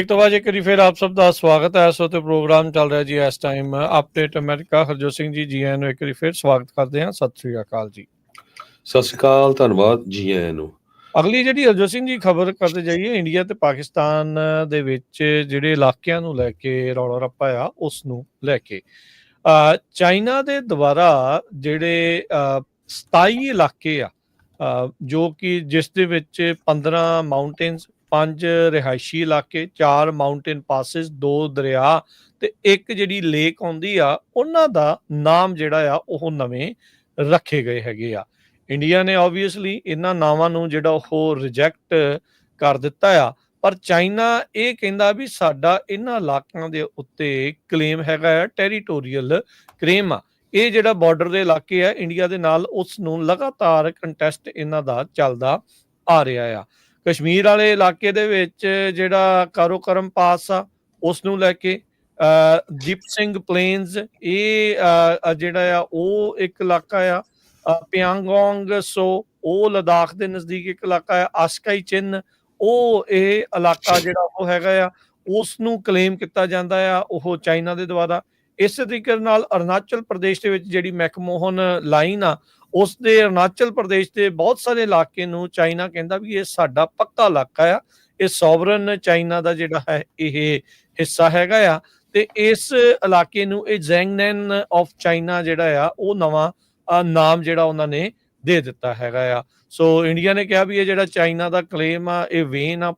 ਤੋਂ ਬਾਅਦ ਇੱਕ ਵਾਰੀ ਫਿਰ ਆਪ ਸਭ ਦਾ ਸਵਾਗਤ ਹੈ। ਇਸ ਵਕਤ ਪ੍ਰੋਗਰਾਮ ਚੱਲ ਰਿਹਾ ਜੀ ਇਸ time update America. Harjot Singh ji ਆਇਆਂ ਨੂੰ ਇੱਕ ਵਾਰੀ ਫਿਰ ਸਵਾਗਤ ਕਰਦੇ ਹਾਂ। ਸਤਿ ਸ੍ਰੀ ਅਕਾਲ ਜੀ। ਸਤਿ ਸ਼੍ਰੀ ਅਕਾਲ, ਧੰਨਵਾਦ ਜੀ ਆਇਆਂ ਨੂੰ। ਅਗਲੀ ਜਿਹੜੀ ਹਰਜੋਤ ਸਿੰਘ ਜੀ ਖਬਰ ਕਰਦੇ ਜਾਈਏ, ਇੰਡੀਆ ਤੇ ਪਾਕਿਸਤਾਨ ਦੇ ਵਿੱਚ ਜਿਹੜੇ ਇਲਾਕਿਆਂ ਨੂੰ ਲੈ ਕੇ ਰੌਲਾ ਰੱਪਾ ਆ ਉਸ ਨੂੰ ਲੈ ਕੇ ਚਾਈਨਾ ਦੇ ਦੁਆਰਾ ਜਿਹੜੇ 27 ਇਲਾਕੇ ਆ ਜੋ ਕਿ ਜਿਸ ਦੇ ਵਿੱਚ 15 ਮਾਊਂਟੇਨਸ, 5 ਰਿਹਾਇਸ਼ੀ ਇਲਾਕੇ, 4 ਮਾਊਂਟੇਨ ਪਾਸਿਸ, 2 ਦਰਿਆ ਤੇ ਇੱਕ ਜਿਹੜੀ ਲੇਕ ਆਉਂਦੀ ਆ, ਉਹਨਾਂ ਦਾ ਨਾਮ ਜਿਹੜਾ ਆ ਉਹ ਨਵੇਂ ਰੱਖੇ ਗਏ ਹੈਗੇ ਆ। ਇੰਡੀਆ ਨੇ ਆਬਵੀਅਸਲੀ ਇਹਨਾਂ ਨਾਵਾਂ ਨੂੰ ਜਿਹੜਾ ਉਹ ਰਿਜੈਕਟ ਕਰ ਦਿੱਤਾ ਆ, ਪਰ ਚਾਈਨਾ ਇਹ ਕਹਿੰਦਾ ਵੀ ਸਾਡਾ ਇਹਨਾਂ ਇਲਾਕਿਆਂ ਦੇ ਉੱਤੇ ਕਲੇਮ ਹੈਗਾ ਆ, ਟੈਰੀਟੋਰੀਅਲ ਕਲੇਮ ਆ। ਇਹ ਜਿਹੜਾ ਬਾਰਡਰ ਦੇ ਇਲਾਕੇ ਆ ਇੰਡੀਆ ਦੇ ਨਾਲ, ਉਸ ਨੂੰ ਲਗਾਤਾਰ ਕੰਟੈਸਟ ਇਹਨਾਂ ਦਾ ਚੱਲਦਾ ਆ ਰਿਹਾ ਆ। ਕਸ਼ਮੀਰ ਵਾਲੇ ਇਲਾਕੇ ਦੇ ਵਿੱਚ ਜਿਹੜਾ ਕਾਰੋਕਰਮ ਪਾਸ ਆ ਉਸ ਨੂੰ ਲੈ ਕੇ ਦੀਪ ਸਿੰਘ ਪਲੇਨਸ, ਇਹ ਜਿਹੜਾ ਆ ਉਹ ਇੱਕ ਇਲਾਕਾ ਆ। ਪਿਆਂਗੋਂਗ ਸੋ ਉਹ ਲਦਾਖ ਦੇ ਨਜ਼ਦੀਕ ਇੱਕ ਇਲਾਕਾ ਆ। ਆਸਕਾਈ ਚਿੰਨ ਉਹ ਇਹ ਇਲਾਕਾ ਜਿਹੜਾ ਉਹ ਹੈਗਾ ਆ, ਉਸ ਨੂੰ ਕਲੇਮ ਕੀਤਾ ਜਾਂਦਾ ਆ ਉਹ ਚਾਈਨਾ ਦੇ ਦੁਆਰਾ। ਇਸੇ ਤਰੀਕੇ ਨਾਲ ਅਰੁਣਾਚਲ ਪ੍ਰਦੇਸ਼ ਦੇ ਵਿੱਚ ਜਿਹੜੀ ਮੈਕਮੋਹਨ ਲਾਈਨ ਆ, ਉਸ ਦੇ ਅਰੁਣਾਚਲ ਪ੍ਰਦੇਸ਼ ਦੇ ਬਹੁਤ ਸਾਰੇ ਇਲਾਕੇ ਨੂੰ ਚਾਈਨਾ ਕਹਿੰਦਾ ਵੀ ਇਹ ਸਾਡਾ ਪੱਕਾ ਇਲਾਕਾ ਆ, ਇਹ ਸੋਵਰਨ ਚਾਈਨਾ ਦਾ ਜਿਹੜਾ ਹੈ ਇਹ ਹਿੱਸਾ ਹੈਗਾ ਆ। ਤੇ ਇਸ ਇਲਾਕੇ ਨੂੰ ਇਹ ਜ਼ੈਂਗਨਨ ਆਫ ਚਾਈਨਾ ਜਿਹੜਾ ਆ ਉਹ ਨਵਾਂ ਨਾਮ ਜਿਹੜਾ ਉਹਨਾਂ ਨੇ ਦੇ ਦਿੱਤਾ ਹੈਗਾ ਆ। ਸੋ ਇੰਡੀਆ ਨੇ ਕਿਹਾ ਵੀ ਇਹ ਜਿਹੜਾ ਚਾਈਨਾ ਦਾ ਕਲੇਮ ਆ ਇਹ ਵੇਨ ਆ,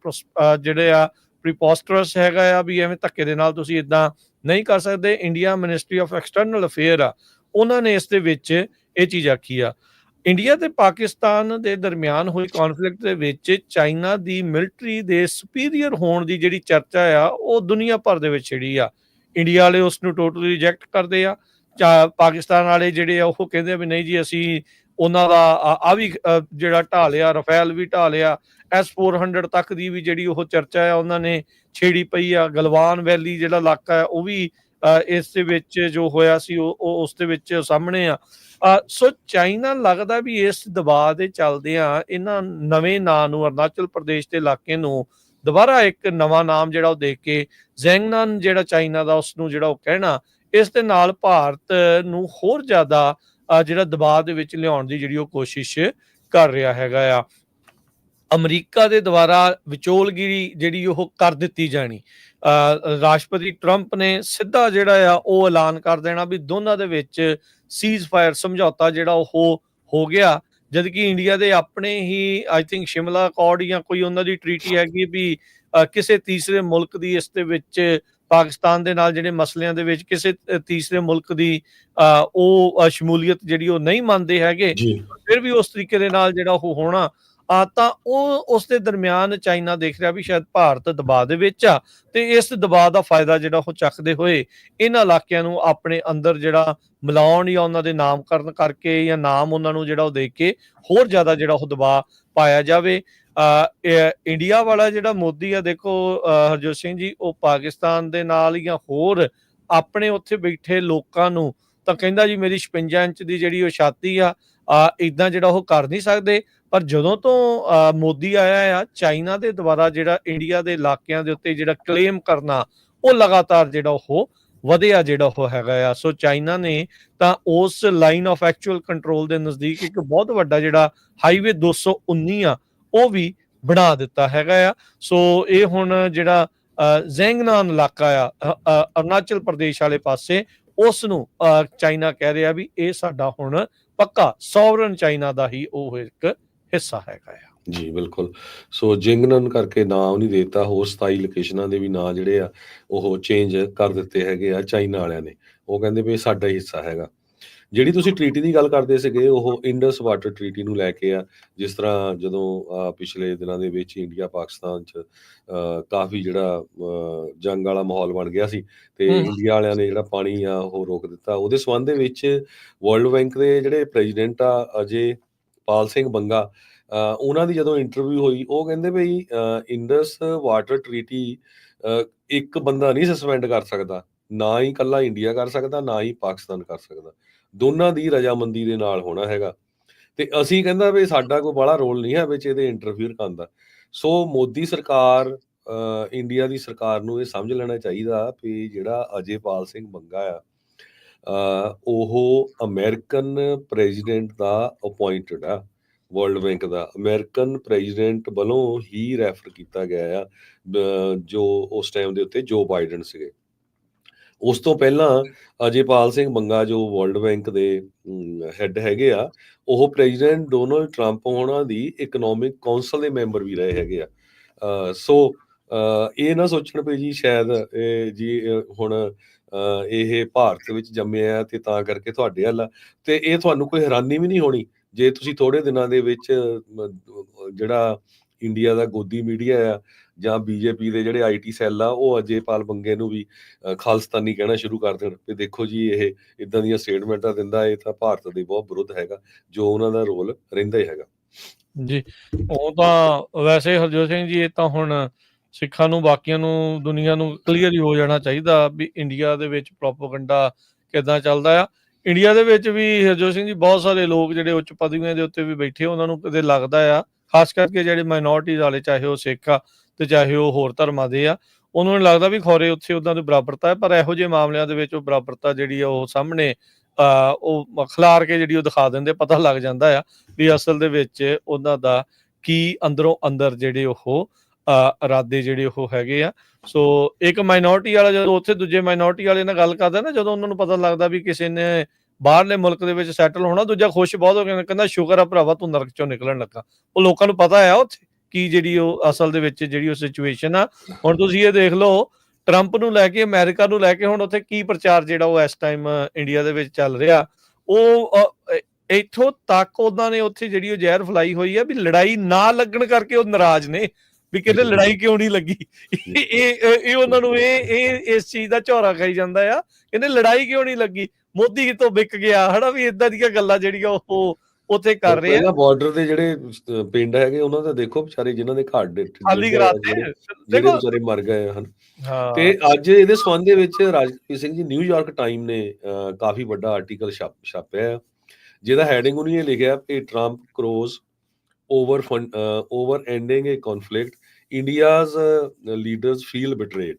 ਜਿਹੜੇ ਆ ਪ੍ਰੀਪੋਸਟਰਸ ਹੈਗਾ ਆ, ਵੀ ਐਵੇਂ ਧੱਕੇ ਦੇ ਨਾਲ ਤੁਸੀਂ ਇਦਾਂ ਨਹੀਂ ਕਰ ਸਕਦੇ। India ministry of external affair ਆ, ਉਹਨਾਂ ਨੇ ਇਸ ਦੇ ਵਿੱਚ ਇਹ ਚੀਜ਼ ਆਖੀ ਆ। ਇੰਡੀਆ ਤੇ ਪਾਕਿਸਤਾਨ ਦੇ ਦਰਮਿਆਨ ਹੋਈ ਕੌਨਫਲਿਕਟ ਦੇ ਵਿੱਚ ਚਾਈਨਾ ਦੀ ਮਿਲਟਰੀ ਦੇ ਸੁਪੀਰੀਅਰ ਹੋਣ ਦੀ ਜਿਹੜੀ ਚਰਚਾ ਆ ਉਹ ਦੁਨੀਆ ਭਰ ਦੇ ਵਿੱਚ ਛਿੜੀ ਆ। ਇੰਡੀਆ ਵਾਲੇ ਉਸ ਨੂੰ ਟੋਟਲੀ ਰਿਜੈਕਟ ਕਰਦੇ ਆ। ਪਾਕਿਸਤਾਨ ਵਾਲੇ ਜਿਹੜੇ ਆ ਉਹ ਕਹਿੰਦੇ ਆ ਵੀ ਨਹੀਂ ਜੀ, ਅਸੀਂ ਉਹਨਾਂ ਦਾ ਆ ਵੀ ਜਿਹੜਾ ਢਾਹ ਲਿਆ, ਰਫੇਲ ਵੀ ਢਾਹ ਲਿਆ, S-400 ਤੱਕ ਦੀ ਵੀ ਜਿਹੜੀ ਉਹ ਚਰਚਾ ਆ ਉਹਨਾਂ ਨੇ ਛੇੜੀ ਪਈ ਆ। ਗਲਵਾਨ ਵੈਲੀ ਜਿਹੜਾ ਇਲਾਕਾ ਹੈ ਉਹ ਵੀ ਇਸ ਦੇ ਵਿੱਚ ਜੋ ਹੋਇਆ ਸੀ ਉਹ ਉਸ ਦੇ ਵਿੱਚ ਸਾਹਮਣੇ ਆ। ਸੋ ਚਾਈਨਾ ਲੱਗਦਾ ਵੀ ਇਸ ਦਬਾਅ ਦੇ ਚੱਲਦਿਆਂ ਇਹਨਾਂ ਨਵੇਂ ਨਾਂ ਨੂੰ, ਅਰੁਣਾਚਲ ਪ੍ਰਦੇਸ਼ ਦੇ ਇਲਾਕੇ ਨੂੰ ਦੁਬਾਰਾ ਇੱਕ ਨਵਾਂ ਨਾਮ ਜਿਹੜਾ ਉਹ ਦੇ ਕੇ ਜ਼ੈਂਗਨਨ ਜਿਹੜਾ ਚਾਈਨਾ ਦਾ ਉਸ ਨੂੰ ਜਿਹੜਾ ਉਹ ਕਹਿਣਾ, ਇਸ ਦੇ ਨਾਲ ਭਾਰਤ ਨੂੰ ਹੋਰ ਜ਼ਿਆਦਾ ਜਿਹੜਾ ਦਬਾਅ ਦੇ ਵਿੱਚ ਲਿਆਉਣ ਦੀ ਜਿਹੜੀ ਉਹ ਕੋਸ਼ਿਸ਼ ਕਰ ਰਿਹਾ ਹੈਗਾ ਆ। ਅਮਰੀਕਾ ਦੇ ਦੁਆਰਾ ਵਿਚੋਲਗਿਰੀ ਜਿਹੜੀ ਉਹ ਕਰ ਦਿੱਤੀ ਜਾਣੀ। ਰਾਸ਼ਟਰਪਤੀ ਟਰੰਪ ਨੇ ਸਿੱਧਾ ਜਿਹੜਾ ਆ ਉਹ ਐਲਾਨ ਕਰ ਦੇਣਾ ਵੀ ਦੋਨਾਂ ਦੇ ਵਿੱਚ ਸੀਜ਼ ਫਾਇਰ ਸਮਝੌਤਾ ਜਿਹੜਾ ਉਹ ਹੋ ਗਿਆ, ਜਦਕਿ ਇੰਡੀਆ ਦੇ ਆਪਣੇ ਹੀ ਆਈ ਥਿੰਕ ਸ਼ਿਮਲਾ ਅਕੋਰਡ ਜਾਂ ਕੋਈ ਉਹਨਾਂ ਦੀ ਟ੍ਰੀਟੀ ਹੈਗੀ ਵੀ ਕਿਸੇ ਤੀਸਰੇ ਮੁਲਕ ਦੀ ਇਸ ਦੇ ਵਿੱਚ ਪਾਕਿਸਤਾਨ ਦੇ ਨਾਲ ਜਿਹੜੇ ਮਸਲਿਆਂ ਦੇ ਵਿੱਚ ਕਿਸੇ ਤੀਸਰੇ ਮੁਲਕ ਦੀ ਉਹ ਸ਼ਮੂਲੀਅਤ ਜਿਹੜੀ ਉਹ ਨਹੀਂ ਮੰਨਦੇ ਹੈਗੇ, ਫਿਰ ਵੀ ਉਸ ਤਰੀਕੇ ਦੇ ਨਾਲ ਜਿਹੜਾ ਉਹ ਹੋਣਾ ਤਾਂ ਉਹ ਉਸ ਦੇ ਦਰਮਿਆਨ ਚਾਈਨਾ ਦੇਖ ਰਿਹਾ ਵੀ ਸ਼ਾਇਦ ਭਾਰਤ ਦਬਾਅ ਦੇ ਵਿੱਚ ਆ, ਤੇ ਇਸ ਦਬਾਅ ਦਾ ਫਾਇਦਾ ਜਿਹੜਾ ਉਹ ਚੱਕਦੇ ਹੋਏ ਇਹਨਾਂ ਇਲਾਕਿਆਂ ਨੂੰ ਆਪਣੇ ਅੰਦਰ ਜਿਹੜਾ ਮਿਲਾਉਣ ਜਾਂ ਉਹਨਾਂ ਦੇ ਨਾਮਕਰਨ ਕਰਕੇ ਜਾਂ ਨਾਮ ਉਹਨਾਂ ਨੂੰ ਜਿਹੜਾ ਉਹ ਦੇ ਕੇ ਹੋਰ ਜ਼ਿਆਦਾ ਜਿਹੜਾ ਉਹ ਦਬਾਅ ਪਾਇਆ ਜਾਵੇ। ਇੰਡੀਆ ਵਾਲਾ ਜਿਹੜਾ ਮੋਦੀ ਆ, ਦੇਖੋ ਹਰਜੋਤ ਸਿੰਘ ਜੀ, ਉਹ ਪਾਕਿਸਤਾਨ ਦੇ ਨਾਲ ਜਾਂ ਹੋਰ ਆਪਣੇ ਉੱਥੇ ਬੈਠੇ ਲੋਕਾਂ ਨੂੰ ਤਾਂ ਕਹਿੰਦਾ ਜੀ ਮੇਰੀ 56 ਇੰਚ ਦੀ ਜਿਹੜੀ ਉਹ ਛਾਤੀ ਆ, ਇਦਾਂ ਜਿਹੜਾ ਉਹ ਕਰ ਨਹੀਂ ਸਕਦੇ। ਪਰ ਜਦੋਂ ਤੋਂ ਮੋਦੀ ਆਇਆ ਆ, ਚਾਈਨਾ ਦੇ ਦੁਆਰਾ ਜਿਹੜਾ ਇੰਡੀਆ ਦੇ ਇਲਾਕਿਆਂ ਦੇ ਉੱਤੇ ਜਿਹੜਾ ਕਲੇਮ ਕਰਨਾ ਉਹ ਲਗਾਤਾਰ ਜਿਹੜਾ ਉਹ ਵਧਿਆ ਜਿਹੜਾ ਉਹ ਹੈਗਾ ਆ। ਸੋ ਚਾਈਨਾ ਨੇ ਤਾਂ ਉਸ ਲਾਈਨ ਆਫ ਐਕਚੁਅਲ ਕੰਟਰੋਲ ਦੇ ਨਜ਼ਦੀਕ ਇੱਕ ਬਹੁਤ ਵੱਡਾ ਜਿਹੜਾ ਹਾਈਵੇ 219 ਆ ਉਹ ਵੀ ਬਣਾ ਦਿੱਤਾ ਹੈਗਾ ਆ। ਸੋ ਇਹ ਹੁਣ ਜਿਹੜਾ ਜ਼ੈਂਗਨਾਨ ਇਲਾਕਾ ਆ ਅਰੁਣਾਚਲ ਪ੍ਰਦੇਸ਼ ਵਾਲੇ ਪਾਸੇ, ਉਸ ਨੂੰ ਚਾਈਨਾ ਕਹਿ ਰਿਹਾ ਵੀ ਇਹ ਸਾਡਾ ਹੁਣ ਪੱਕਾ ਸੋਵਰਨ ਚਾਈਨਾ ਦਾ ਹੀ ਉਹ ਇੱਕ ਹਿੱਸਾ ਹੈਗਾ ਆ। ਜੀ ਬਿਲਕੁਲ। ਸੋ ਜਿੰਗਨਨ ਕਰਕੇ ਨਾਮ ਨਹੀਂ ਦੇਤਾ, ਹੋਰ 27 ਲੋਕੇਸ਼ਨਾਂ ਦੇ ਵੀ ਨਾਂ ਜਿਹੜੇ ਆ ਉਹ ਚੇਂਜ ਕਰ ਦਿੱਤੇ ਹੈਗੇ ਆ ਚਾਈਨਾ ਵਾਲਿਆਂ ਨੇ। ਉਹ ਕਹਿੰਦੇ ਵੀ ਇਹ ਸਾਡਾ ਹੀ ਹਿੱਸਾ ਹੈਗਾ। ਜਿਹੜੀ ਤੁਸੀਂ ਟ੍ਰੀਟੀ ਦੀ ਗੱਲ ਕਰਦੇ ਸੀਗੇ, ਉਹ ਇੰਡਸ ਵਾਟਰ ਟ੍ਰੀਟੀ ਨੂੰ ਲੈ ਕੇ ਆ। ਜਿਸ ਤਰ੍ਹਾਂ ਜਦੋਂ ਪਿਛਲੇ ਦਿਨਾਂ ਦੇ ਵਿੱਚ ਇੰਡੀਆ ਪਾਕਿਸਤਾਨ 'ਚ ਕਾਫੀ ਜਿਹੜਾ ਜੰਗ ਵਾਲਾ ਮਾਹੌਲ ਬਣ ਗਿਆ ਸੀ, ਤੇ ਇੰਡੀਆ ਵਾਲਿਆਂ ਨੇ ਜਿਹੜਾ ਪਾਣੀ ਆ ਉਹ ਰੋਕ ਦਿੱਤਾ। ਉਹਦੇ ਸੰਬੰਧ ਦੇ ਵਿੱਚ ਵਰਲਡ ਬੈਂਕ ਦੇ ਜਿਹੜੇ ਪ੍ਰੈਜ਼ੀਡੈਂਟ ਆ ਅਜੇ ਪਾਲ ਸਿੰਘ ਬੰਗਾ, ਉਹਨਾਂ ਦੀ ਜਦੋਂ ਇੰਟਰਵਿਊ ਹੋਈ, ਉਹ ਕਹਿੰਦੇ ਬਈ ਇੰਡਸ ਵਾਟਰ ਟ੍ਰੀਟੀ ਇੱਕ ਬੰਦਾ ਨਹੀਂ ਸਸਪੈਂਡ ਕਰ ਸਕਦਾ, ਨਾ ਹੀ ਇਕੱਲਾ ਇੰਡੀਆ ਕਰ ਸਕਦਾ, ਨਾ ਹੀ ਪਾਕਿਸਤਾਨ ਕਰ ਸਕਦਾ। ਦੋਨਾਂ ਦੀ ਰਜਾਮੰਦੀ ਦੇ ਨਾਲ ਹੋਣਾ ਹੈਗਾ। ਤੇ ਅਸੀਂ ਕਹਿੰਦਾ ਵੀ ਸਾਡਾ ਕੋਈ ਬਾਹਲਾ ਰੋਲ ਨਹੀਂ ਹੈ ਵਿੱਚ ਇਹਦੇ ਇੰਟਰਫੀਅਰ ਕਰਨ ਦਾ। ਸੋ ਮੋਦੀ ਸਰਕਾਰ, ਇੰਡੀਆ ਦੀ ਸਰਕਾਰ ਨੂੰ ਇਹ ਸਮਝ ਲੈਣਾ ਚਾਹੀਦਾ ਵੀ ਜਿਹੜਾ ਅਜੇਪਾਲ ਸਿੰਘ ਮੰਗਾ ਆ, ਉਹ ਅਮਰੀਕਨ ਪ੍ਰੈਜ਼ੀਡੈਂਟ ਦਾ ਅਪੁਆਇੰਟਡ ਆ, ਵਰਲਡ ਬੈਂਕ ਦਾ ਅਮਰੀਕਨ ਪ੍ਰੈਜ਼ੀਡੈਂਟ ਵੱਲੋਂ ਹੀ ਰੈਫਰ ਕੀਤਾ ਗਿਆ ਆ, ਜੋ ਉਸ ਟਾਈਮ ਦੇ ਉੱਤੇ ਜੋ ਬਾਈਡਨ ਸੀਗੇ। ਉਸ ਤੋਂ ਪਹਿਲਾਂ ਅਜੇਪਾਲ ਸਿੰਘ ਮੰਗਾ ਜੋ ਵਰਲਡ ਬੈਂਕ ਦੇ ਹੈੱਡ ਹੈਗੇ ਆ, ਉਹ ਪ੍ਰੈਜ਼ੀਡੈਂਟ ਡੋਨਲਡ ਟਰੰਪ ਹੋਣਾ ਦੀ ਇਕਨੋਮਿਕ ਕੌਂਸਲ ਦੇ ਮੈਂਬਰ ਵੀ ਰਹੇ ਹੈਗੇ ਆ। ਸੋ ਇਹ ਨਾ ਸੋਚਣ ਪਏ ਜੀ ਸ਼ਾਇਦ ਹੁਣ ਇਹ ਭਾਰਤ ਵਿੱਚ ਜੰਮੇ ਆ ਤੇ ਤਾਂ ਕਰਕੇ ਤੁਹਾਡੇ ਵੱਲ ਆ, ਤੇ ਇਹ ਤੁਹਾਨੂੰ ਕੋਈ ਹੈਰਾਨੀ ਵੀ ਨਹੀਂ ਹੋਣੀ ਜੇ ਤੁਸੀਂ ਥੋੜੇ ਦਿਨਾਂ ਦੇ ਵਿੱਚ ਜਿਹੜਾ ਇੰਡੀਆ ਦਾ ਗੋਦੀ ਮੀਡੀਆ ਆ ਜਾਂ ਬੀਜੇਪੀ ਦੇ ਜਿਹੜੇ ਆਈਟੀ ਸੈੱਲ ਆ, ਉਹ ਅਜੇਪਾਲ ਮੰਗੇ ਨੂੰ ਵੀ ਖਾਲਿਸਤਾਨੀ ਕਹਿਣਾ ਸ਼ੁਰੂ ਕਰ ਦੇਣ ਵੀ ਦੇਖੋ ਜੀ ਇਹ ਇਦਾਂ ਦੀਆਂ ਸਟੇਟਮੈਂਟਾਂ ਦਿੰਦਾ, ਇਹ ਤਾਂ ਭਾਰਤ ਦੇ ਬਹੁਤ ਵਿਰੁੱਧ ਹੈਗਾ, ਜੋ ਉਹਨਾਂ ਦਾ ਰੋਲ ਰਹਿੰਦਾ ਹੀ ਹੈਗਾ ਜੀ। ਉਹ ਤਾਂ ਵੈਸੇ ਹਰਜੋਤ ਸਿੰਘ ਜੀ, ਇਹ ਤਾਂ ਹੁਣ ਸਿੱਖਾਂ ਨੂੰ, ਬਾਕੀਆਂ ਨੂੰ, ਦੁਨੀਆ ਨੂੰ ਕਲੀਅਰ ਹੀ ਹੋ ਜਾਣਾ ਚਾਹੀਦਾ ਵੀ ਇੰਡੀਆ ਦੇ ਵਿੱਚ ਪ੍ਰੋਪੇਗੈਂਡਾ ਕਿੱਦਾਂ ਚੱਲਦਾ ਆ। ਇੰਡੀਆ ਦੇ ਵਿੱਚ ਵੀ ਹਰਜੋਤ ਸਿੰਘ ਜੀ ਬਹੁਤ ਸਾਰੇ ਲੋਕ ਜਿਹੜੇ ਉੱਚ ਪਦਵੀਆਂ ਦੇ ਉੱਤੇ ਵੀ ਬੈਠੇ, ਉਹਨਾਂ ਨੂੰ ਕਦੇ ਲੱਗਦਾ ਆ, ਖਾਸ ਕਰਕੇ ਜਿਹੜੇ ਮਾਈਨੋਰਟੀਜ਼ ਵਾਲੇ, ਚਾਹੇ ਉਹ ਸਿੱਖ ਆ ਤੇ ਚਾਹੇ ਉਹ ਹੋਰ ਧਰਮਾਂ ਦੇ ਆ, ਉਹਨਾਂ ਨੂੰ ਲੱਗਦਾ ਵੀ ਖੌਰੇ ਉੱਥੇ ਉਹਨਾਂ ਦੀ ਬਰਾਬਰਤਾ ਹੈ। ਪਰ ਇਹੋ ਜਿਹੇ ਮਾਮਲਿਆਂ ਦੇ ਵਿੱਚ ਉਹ ਬਰਾਬਰਤਾ ਜਿਹੜੀ ਆ ਉਹ ਸਾਹਮਣੇ ਉਹ ਖਿਲਾਰ ਕੇ ਜਿਹੜੀ ਉਹ ਦਿਖਾ ਦਿੰਦੇ, ਪਤਾ ਲੱਗ ਜਾਂਦਾ ਆ ਵੀ ਅਸਲ ਦੇ ਵਿੱਚ ਉਹਨਾਂ ਦਾ ਕੀ ਅੰਦਰੋਂ ਅੰਦਰ ਜਿਹੜੇ ਉਹ ਇਰਾਦੇ ਜਿਹੜੇ ਉਹ ਹੈਗੇ ਆ। ਸੋ ਇੱਕ ਮਾਈਨੋਰਟੀ ਵਾਲਾ ਜਦੋਂ ਉੱਥੇ ਦੂਜੇ ਮਾਈਨੋਰਟੀ ਵਾਲੇ ਨਾਲ ਗੱਲ ਕਰਦਾ ਨਾ, ਜਦੋਂ ਉਹਨਾਂ ਨੂੰ ਪਤਾ ਲੱਗਦਾ ਵੀ ਕਿਸੇ ਨੇ ਬਾਹਰਲੇ ਮੁਲਕ ਦੇ ਵਿੱਚ ਸੈਟਲ ਹੋਣਾ, ਦੂਜਾ ਖੁਸ਼ ਬਹੁਤ ਹੋ ਕੇ ਕਹਿੰਦਾ ਸ਼ੁਕਰ ਆ ਭਰਾਵਾ ਤੂੰ ਨਰਕ ਚੋਂ ਨਿਕਲਣ ਲੱਗਾ। ਉਹ ਲੋਕਾਂ ਨੂੰ ਪਤਾ ਆ ਉੱਥੇ ਕੀ ਜਿਹੜੀ ਉਹ ਅਸਲ ਦੇ ਵਿੱਚ ਜਿਹੜੀ ਉਹ ਸਿਚੁਏਸ਼ਨ ਆ। ਹੁਣ ਤੁਸੀਂ ਇਹ ਦੇਖ ਲਓ, ਟਰੰਪ ਨੂੰ ਲੈ ਕੇ, ਅਮਰੀਕਾ ਨੂੰ ਲੈ ਕੇ ਹੁਣ ਉੱਥੇ ਕੀ ਪ੍ਰਚਾਰ ਜਿਹੜਾ ਉਹ ਇਸ ਟਾਈਮ ਇੰਡੀਆ ਦੇ ਵਿੱਚ ਚੱਲ ਰਿਹਾ। ਉਹ ਇੱਥੋਂ ਤੱਕ ਉਹਨਾਂ ਨੇ ਉੱਥੇ ਜਿਹੜੀ ਉਹ ਜ਼ਹਿਰ ਫੈਲਾਈ ਹੋਈ ਆ ਵੀ ਲੜਾਈ ਨਾ ਲੱਗਣ ਕਰਕੇ ਉਹ ਨਾਰਾਜ਼ ਨੇ ਵੀ ਕਹਿੰਦੇ ਲੜਾਈ ਕਿਉਂ ਨਹੀਂ ਲੱਗੀ। ਇਹ ਉਹਨਾਂ ਨੂੰ ਇਹ ਇਸ ਚੀਜ਼ ਦਾ ਝੌਰਾ ਖਾਈ ਜਾਂਦਾ ਆ, ਕਹਿੰਦੇ ਲੜਾਈ ਕਿਉਂ ਨਹੀਂ ਲੱਗੀ, ਮੋਦੀ ਕਿਤੋਂ ਵਿਕ ਗਿਆ ਹਨਾ, ਵੀ ਇਦਾਂ ਦੀਆਂ ਗੱਲਾਂ ਜਿਹੜੀਆਂ ਉਹ ਉੱਥੇ ਕਰ ਰਹੇ ਆ। ਬਾਰਡਰ ਦੇ ਜਿਹੜੇ ਪਿੰਡ ਹੈਗੇ ਉਹਨਾਂ ਦਾ ਦੇਖੋ ਵਿਚਾਰੇ, ਜਿਨ੍ਹਾਂ ਦੇ ਘਰ ਖਾਲੀ ਕਰਾਤੇ ਜਿਹੜੇ ਵਿਚਾਰੇ ਮਰ ਗਏ ਹਨ। ਤੇ ਹਾਂ, ਅੱਜ ਇਹਦੇ ਸੰਬੰਧ ਦੇ ਵਿੱਚ ਰਾਜਪ੍ਰੀਤ ਸਿੰਘ ਜੀ, ਨਿਊਯਾਰਕ ਟਾਈਮ ਨੇ ਕਾਫੀ ਵੱਡਾ ਆਰਟੀਕਲ ਛਾਪਿਆ, ਜਿਹਦਾ ਹੈਡਿੰਗ ਉਹਨੇ ਇਹ ਲਿਖਿਆ ਕਿ ਟਰੰਪ ਕਰੋਜ਼ ਓਵਰ ਐਂਡਿੰਗ ਏ ਕਨਫਲਿਕਟ, ਇੰਡੀਆਜ਼ ਲੀਡਰਸ ਫੀਲ ਬਿਟਰੇਡ।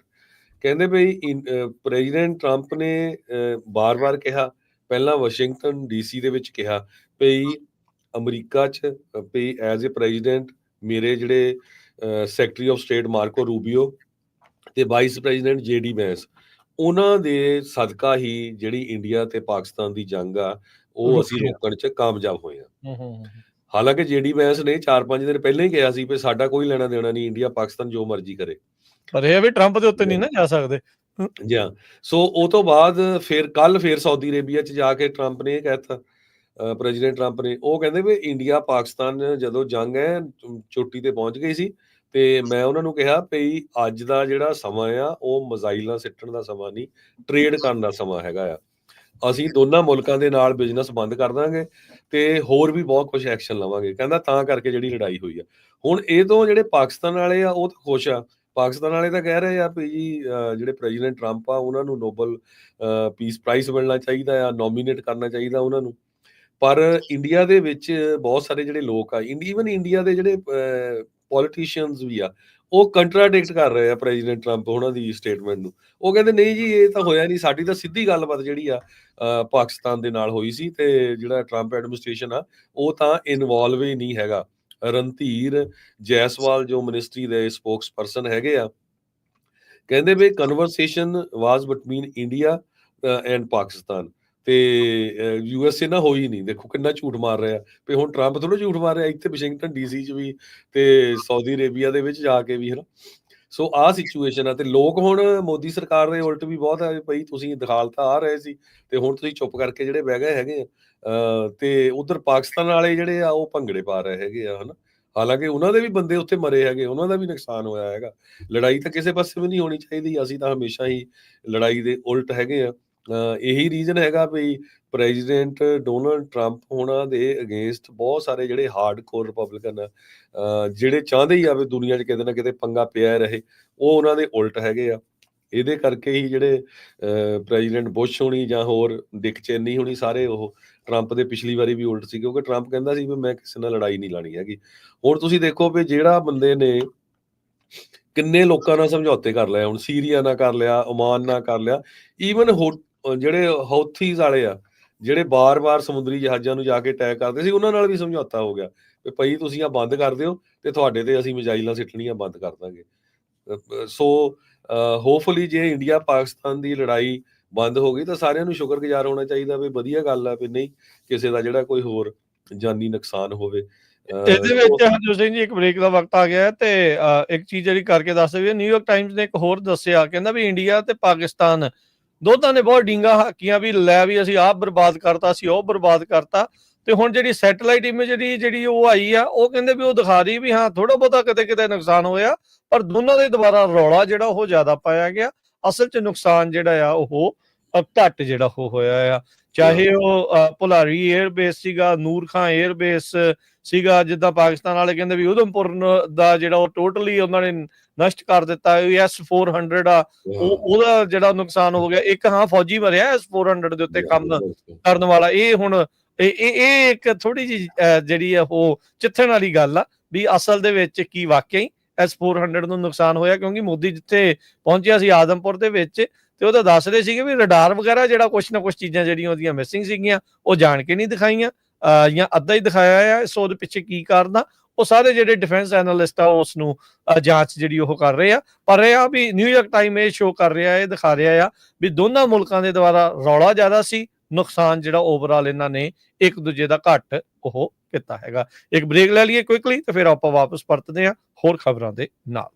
ਕਹਿੰਦੇ ਬਈ ਪ੍ਰੈਜ਼ੀਡੈਂਟ ਟਰੰਪ ਨੇ ਬਾਰ-ਬਾਰ ਕਿਹਾ, ਪਹਿਲਾਂ ਵਾਸ਼ਿੰਗਟਨ ਡੀਸੀ ਦੇ ਵਿੱਚ ਕਿਹਾ ਭਈ ਅਮਰੀਕਾ 'ਚ ਭਈ ਐਜ਼ ਏ ਪ੍ਰੈਜ਼ੀਡੈਂਟ ਮੇਰੇ ਜਿਹੜੇ ਸੈਕਟਰੀ ਆਫ ਸਟੇਟ ਮਾਰਕੋ ਰੂਬੀਓ ਤੇ ਵਾਈਸ ਪ੍ਰੈਜ਼ੀਡੈਂਟ JD ਵੈਂਸ, ਉਹਨਾਂ ਦੇ ਸਦਕਾ ਹੀ ਜਿਹੜੀ ਇੰਡੀਆ ਤੇ ਪਾਕਿਸਤਾਨ ਦੀ ਜੰਗ ਆ ਉਹ ਅਸੀਂ ਰੋਕਣ 'ਚ ਕਾਮਯਾਬ ਹੋਏ ਹਾਂ। ਹਾਲਾਂਕਿ JD ਵੈਂਸ ਨੇ 4-5 ਦਿਨ ਪਹਿਲਾਂ ਹੀ ਕਿਹਾ ਸੀ ਵੀ ਸਾਡਾ ਕੋਈ ਲੈਣਾ ਦੇਣਾ ਨਹੀਂ, ਇੰਡੀਆ ਪਾਕਿਸਤਾਨ ਜੋ ਮਰਜ਼ੀ ਕਰੇ, ਪਰ ਇਹ ਵੀ ਟਰੰਪ ਦੇ ਉੱਤੇ ਨਹੀਂ ਨਾ ਜਾ ਸਕਦੇ। ਜੀ ਹਾਂ। ਸੋ ਉਹ ਤੋਂ ਬਾਅਦ ਫਿਰ ਸਾਊਦੀ ਅਰੇਬੀਆ 'ਚ ਜਾ ਕੇ ਟਰੰਪ ਨੇ ਇਹ ਕਹਿਤਾ, ਪ੍ਰੈਜ਼ੀਡੈਂਟ ਟਰੰਪ ਨੇ, ਉਹ ਕਹਿੰਦੇ ਵੀ ਇੰਡੀਆ ਪਾਕਿਸਤਾਨ ਜਦੋਂ ਜੰਗ ਹੈ ਚੋਟੀ ਤੇ ਪਹੁੰਚ ਗਈ ਸੀ ਤੇ ਮੈਂ ਉਹਨਾਂ ਨੂੰ ਕਿਹਾ ਵੀ ਅੱਜ ਦਾ ਜਿਹੜਾ ਸਮਾਂ ਆ ਉਹ ਮਿਜ਼ਾਈਲਾਂ ਸਿੱਟਣ ਦਾ ਸਮਾਂ ਨਹੀਂ, ਟ੍ਰੇਡ ਕਰਨ ਦਾ ਸਮਾਂ ਹੈਗਾ ਆ। ਅਸੀਂ ਦੋਨਾਂ ਮੁਲਕਾਂ ਦੇ ਨਾਲ ਬਿਜ਼ਨਸ ਬੰਦ ਕਰ ਦਾਂਗੇ ਤੇ ਹੋਰ ਵੀ ਬਹੁਤ ਕੁਝ ਐਕਸ਼ਨ ਲਵਾਂਗੇ। ਕਹਿੰਦਾ ਤਾਂ ਕਰਕੇ ਜਿਹੜੀ ਲੜਾਈ ਹੋਈ ਆ। ਹੁਣ ਇਹ ਤੋਂ ਜਿਹੜੇ ਪਾਕਿਸਤਾਨ ਵਾਲੇ ਆ ਉਹ ਤਾਂ ਖੁਸ਼ ਆ, ਪਾਕਿਸਤਾਨ ਵਾਲੇ ਤਾਂ ਕਹਿ ਰਹੇ ਆ ਵੀ ਜੀ ਜਿਹੜੇ ਪ੍ਰੈਜ਼ੀਡੈਂਟ ਟਰੰਪ ਆ ਉਹਨਾਂ ਨੂੰ ਨੋਬਲ ਪੀਸ ਪ੍ਰਾਈਜ਼ ਮਿਲਣਾ ਚਾਹੀਦਾ ਆ, ਨੋਮੀਨੇਟ ਕਰਨਾ ਚਾਹੀਦਾ ਉਹਨਾਂ ਨੂੰ। ਪਰ ਇੰਡੀਆ ਦੇ ਵਿੱਚ ਬਹੁਤ ਸਾਰੇ ਜਿਹੜੇ ਲੋਕ ਆ, ਈਵਨ ਇੰਡੀਆ ਦੇ ਜਿਹੜੇ ਪੋਲੀਟੀਸ਼ੀਅਨਸ ਵੀ ਆ, ਉਹ ਕੰਟਰਾਡਿਕਟ ਕਰ ਰਹੇ ਆ ਪ੍ਰੈਜ਼ੀਡੈਂਟ ਟਰੰਪ ਉਹਨਾਂ ਦੀ ਸਟੇਟਮੈਂਟ ਨੂੰ। ਉਹ ਕਹਿੰਦੇ ਨਹੀਂ ਜੀ ਇਹ ਤਾਂ ਹੋਇਆ ਨਹੀਂ, ਸਾਡੀ ਤਾਂ ਸਿੱਧੀ ਗੱਲਬਾਤ ਜਿਹੜੀ ਆ ਪਾਕਿਸਤਾਨ ਦੇ ਨਾਲ ਹੋਈ ਸੀ ਤੇ ਜਿਹੜਾ ਟਰੰਪ ਐਡਮਿਨਿਸਟ੍ਰੇਸ਼ਨ ਆ ਉਹ ਤਾਂ ਇਨਵੋਲਵ ਹੀ ਨਹੀਂ ਹੈਗਾ। ਰਣਧੀਰ ਜੈਸਵਾਲ ਜੋ ਮਿਨਿਸਟਰੀ ਦੇ ਸਪੋਕਸ ਪਰਸਨ ਹੈਗੇ ਆ, ਕਹਿੰਦੇ ਵੀ conversation was between India and Pakistan ਤੇ USA ਨਾਲ ਹੋਈ ਨਹੀਂ। ਦੇਖੋ ਕਿੰਨਾ ਝੂਠ ਮਾਰ ਰਿਹਾ ਵੀ ਹੁਣ ਟਰੰਪ ਥੋੜਾ ਝੂਠ ਮਾਰ ਰਿਹਾ, ਇੱਥੇ ਵਾਸ਼ਿੰਗਟਨ DC 'ਚ ਵੀ ਤੇ ਸਾਊਦੀ ਅਰੇਬੀਆ ਦੇ ਵਿੱਚ ਜਾ ਕੇ ਵੀ, ਹਨਾ। ਸੋ ਆਹ ਸਿਚੁਏਸ਼ਨ ਆ ਤੇ ਲੋਕ ਹੁਣ ਮੋਦੀ ਸਰਕਾਰ ਦੇ ਉਲਟ ਵੀ ਬਹੁਤ ਆ ਬਈ ਤੁਸੀਂ ਦਿਖਾਲ ਤਾਂ ਆ ਰਹੇ ਸੀ ਤੇ ਹੁਣ ਤੁਸੀਂ ਚੁੱਪ ਕਰਕੇ ਜਿਹੜੇ ਬਹਿ ਗਏ ਹੈਗੇ ਆ ਤੇ ਉਧਰ ਪਾਕਿਸਤਾਨ ਵਾਲੇ ਜਿਹੜੇ ਆ ਉਹ ਭੰਗੜੇ ਪਾ ਰਹੇ ਹੈਗੇ ਆ, ਹਨਾ। ਹਾਲਾਂਕਿ ਉਹਨਾਂ ਦੇ ਵੀ ਬੰਦੇ ਉੱਥੇ ਮਰੇ ਹੈਗੇ, ਉਹਨਾਂ ਦਾ ਵੀ ਨੁਕਸਾਨ ਹੋਇਆ ਹੈਗਾ। ਲੜਾਈ ਤਾਂ ਕਿਸੇ ਪਾਸੇ ਵੀ ਨਹੀਂ ਹੋਣੀ ਚਾਹੀਦੀ, ਅਸੀਂ ਤਾਂ ਹਮੇਸ਼ਾ ਹੀ ਲੜਾਈ ਦੇ ਉਲਟ ਹੈਗੇ ਆ। ਇਹੀ ਰੀਜ਼ਨ ਹੈਗਾ ਵੀ ਪ੍ਰੈਜ਼ੀਡੈਂਟ ਡੋਨਲਡ ਟਰੰਪ ਹੋਣਾ ਦੇ ਅਗੇਂਸਟ ਬਹੁਤ ਸਾਰੇ ਜਿਹੜੇ ਹਾਰਡ ਕੋਰ ਰਿਪਬਲਿਕਨ ਜਿਹੜੇ ਚਾਹੁੰਦੇ ਹੀ ਆ ਵੀ ਦੁਨੀਆ 'ਚ ਕਿਤੇ ਨਾ ਕਿਤੇ ਪੰਗਾ ਪਿਆ ਰਹੇ, ਉਹ ਉਹਨਾਂ ਦੇ ਉਲਟ ਹੈਗੇ ਆ। ਇਹਦੇ ਕਰਕੇ ਹੀ ਜਿਹੜੇ ਪ੍ਰੈਜ਼ੀਡੈਂਟ ਬੁਸ਼ ਹੋਣੀ ਜਾਂ ਹੋਰ ਡਿਕ ਚੇਨੀ ਹੋਣੀ ਸਾਰੇ ਉਹ ਟਰੰਪ ਦੇ ਪਿਛਲੀ ਵਾਰੀ ਵੀ ਉਲਟ ਸੀ, ਕਿਉਂਕਿ ਟਰੰਪ ਕਹਿੰਦਾ ਸੀ ਵੀ ਮੈਂ ਕਿਸੇ ਨਾਲ ਲੜਾਈ ਨਹੀਂ ਲਾਣੀ ਹੈਗੀ। ਹੁਣ ਤੁਸੀਂ ਦੇਖੋ ਵੀ ਜਿਹੜਾ ਬੰਦੇ ਨੇ ਕਿੰਨੇ ਲੋਕਾਂ ਨਾਲ ਸਮਝੌਤੇ ਕਰ ਲਏ, ਹੁਣ ਸੀਰੀਆ ਨਾਲ ਕਰ ਲਿਆ, ਓਮਾਨ ਨਾਲ ਕਰ ਲਿਆ, ਈਵਨ ਜਿਹੜੇ ਹੌਥੀਜ਼ ਵਾਲੇ ਆ, ਜਿਹੜੇ ਬਾਰ-ਬਾਰ ਸਮੁੰਦਰੀ ਜਹਾਜ਼ਾਂ ਨੂੰ ਜਾ ਕੇ ਅਟੈਕ ਕਰਦੇ ਸੀ, ਉਹਨਾਂ ਨਾਲ ਵੀ ਸਮਝੌਤਾ ਹੋ ਗਿਆ ਵੀ ਭਾਈ ਤੁਸੀਂ ਆਹ ਬੰਦ ਕਰ ਦਿਓ ਤੇ ਤੁਹਾਡੇ ਤੇ ਅਸੀਂ ਮਿਜ਼ਾਈਲਾਂ ਸਿੱਟਣੀਆਂ ਬੰਦ ਕਰ ਦਾਂਗੇ। ਸੋ ਹੋਪਫੁਲੀ ਜੇ ਇੰਡੀਆ ਪਾਕਿਸਤਾਨ ਦੀ ਲੜਾਈ ਬੰਦ ਹੋ ਗਈ ਤਾਂ ਸਾਰਿਆਂ ਨੂੰ ਸ਼ੁਕਰਗੁਜ਼ਾਰ ਹੋਣਾ ਚਾਹੀਦਾ ਵੀ ਵਧੀਆ ਗੱਲ ਆ ਵੀ ਨਹੀਂ ਕਿਸੇ ਦਾ ਜਿਹੜਾ ਕੋਈ ਹੋਰ ਜਾਨੀ ਨੁਕਸਾਨ ਹੋਵੇ। ਇਹਦੇ ਵਿੱਚ ਹਰਜੋਤ ਸਿੰਘ ਜੀ ਇੱਕ ਬ੍ਰੇਕ ਦਾ ਵਕਤ ਆ ਗਿਆ ਹੈ ਤੇ ਇੱਕ ਚੀਜ਼ ਜਿਹੜੀ ਕਰਕੇ ਦੱਸ ਰਹੀ ਹੈ, ਨਿਊਯਾਰਕ ਟਾਈਮਜ਼ ਨੇ ਇੱਕ ਹੋਰ ਦੱਸਿਆ, ਕਹਿੰਦਾ ਵੀ ਇੰਡੀਆ ਤੇ ਪਾਕਿਸਤਾਨ ਦੋਨਾਂ ਨੇ ਬਹੁਤ ਡੀਂਗਾ ਹਾਕੀਆਂ ਵੀ ਲੈ ਵੀ ਅਸੀਂ ਆਹ ਬਰਬਾਦ ਕਰਤਾ, ਅਸੀਂ ਉਹ ਬਰਬਾਦ ਕਰਤਾ। ਤੇ ਹੁਣ ਜਿਹੜੀ ਸੈਟੇਲਾਈਟ ਇਮੇਜਰੀ ਜਿਹੜੀ ਉਹ ਆਈ ਆ, ਉਹ ਕਹਿੰਦੇ ਵੀ ਉਹ ਦਿਖਾ ਰਹੀ ਵੀ ਹਾਂ ਥੋੜਾ ਬਹੁਤਾ ਕਿਤੇ ਕਿਤੇ ਨੁਕਸਾਨ ਹੋਇਆ, ਪਰ ਦੋਨਾਂ ਦੇ ਦੁਆਰਾ ਰੌਲਾ ਜਿਹੜਾ ਉਹ ਜ਼ਿਆਦਾ ਪਾਇਆ ਗਿਆ। ਅਸਲ 'ਚ ਨੁਕਸਾਨ ਜਿਹੜਾ ਆ ਉਹ ਘੱਟ ਜਿਹੜਾ ਉਹ ਹੋਇਆ ਆ। ਚਾਹੇ ਉਹ ਭੁਲਾਰੀ 에ਅਰ ਬੇਸ ਸੀਗਾ, ਨੂਰ ਖਾਂ 에ਅਰ ਬੇਸ ਸੀਗਾ, ਜਿੱਦਾਂ ਪਾਕਿਸਤਾਨ ਵਾਲੇ ਕਹਿੰਦੇ ਵੀ ਉਧਮਪੁਰ ਦਾ ਜਿਹੜਾ ਉਹ ਟੋਟਲੀ ਉਹਨਾਂ ਨੇ ਨਸ਼ਟ ਕਰ ਦਿੱਤਾ। S-400 ਆ, ਉਹਦਾ ਜਿਹੜਾ ਨੁਕਸਾਨ ਹੋ ਗਿਆ। ਇੱਕ ਹਾਂ ਫੌਜੀ ਮਰਿਆ S-400 ਦੇ ਉੱਤੇ ਕੰਮ ਕਰਨ ਵਾਲਾ। ਇਹ ਹੁਣ ਇਹ ਇੱਕ ਥੋੜੀ ਜਿਹੀ ਜਿਹੜੀ ਆ ਉਹ ਚਿੱਥਣ ਵਾਲੀ ਗੱਲ ਆ ਵੀ ਅਸਲ ਦੇ ਵਿੱਚ ਕੀ ਵਾਕਿਆ ਹੀ S-400 ਨੂੰ ਨੁਕਸਾਨ ਹੋਇਆ, ਕਿਉਂਕਿ ਮੋਦੀ ਜਿੱਥੇ ਪਹੁੰਚਿਆ ਸੀ ਆਦਮਪੁਰ ਦੇ ਵਿੱਚ ਤੇ ਉਹਦਾ ਦੱਸ ਰਹੇ ਸੀਗੇ ਵੀ ਰਡਾਰ ਵਗੈਰਾ ਜਿਹੜਾ ਕੁਛ ਨਾ ਕੁਛ ਚੀਜ਼ਾਂ ਜਿਹੜੀਆਂ ਉਹਦੀਆਂ ਮਿਸਿੰਗ ਸੀਗੀਆਂ, ਉਹ ਜਾਣ ਕੇ ਨਹੀਂ ਦਿਖਾਈਆਂ ਜਾਂ ਅੱਧਾ ਹੀ ਦਿਖਾਇਆ ਆ। ਸੋ ਉਹਦੇ ਪਿੱਛੇ ਕੀ ਕਾਰਨ ਆ, ਉਹ ਸਾਰੇ ਜਿਹੜੇ ਡਿਫੈਂਸ ਐਨਾਲਿਸਟ ਆ ਉਸ ਨੂੰ ਜਾਂਚ ਜਿਹੜੀ ਉਹ ਕਰ ਰਹੇ ਆ। ਪਰ ਇਹ ਆ ਵੀ ਨਿਊਯਾਰਕ ਟਾਈਮ ਇਹ ਸ਼ੋਅ ਕਰ ਰਿਹਾ, ਇਹ ਦਿਖਾ ਰਿਹਾ ਆ ਵੀ ਦੋਨਾਂ ਮੁਲਕਾਂ ਦੇ ਦੁਆਰਾ ਰੌਲਾ ਜ਼ਿਆਦਾ ਸੀ, ਨੁਕਸਾਨ ਜਿਹੜਾ ਓਵਰਆਲ ਇਹਨਾਂ ਨੇ ਇੱਕ ਦੂਜੇ ਦਾ ਘੱਟ ਉਹ ਕੀਤਾ ਹੈਗਾ। ਇੱਕ ਬ੍ਰੇਕ ਲੈ ਲਈਏ ਕੁਇਕਲੀ ਤੇ ਫਿਰ ਆਪਾਂ ਵਾਪਸ ਪਰਤਦੇ ਹਾਂ ਹੋਰ ਖਬਰਾਂ ਦੇ ਨਾਲ।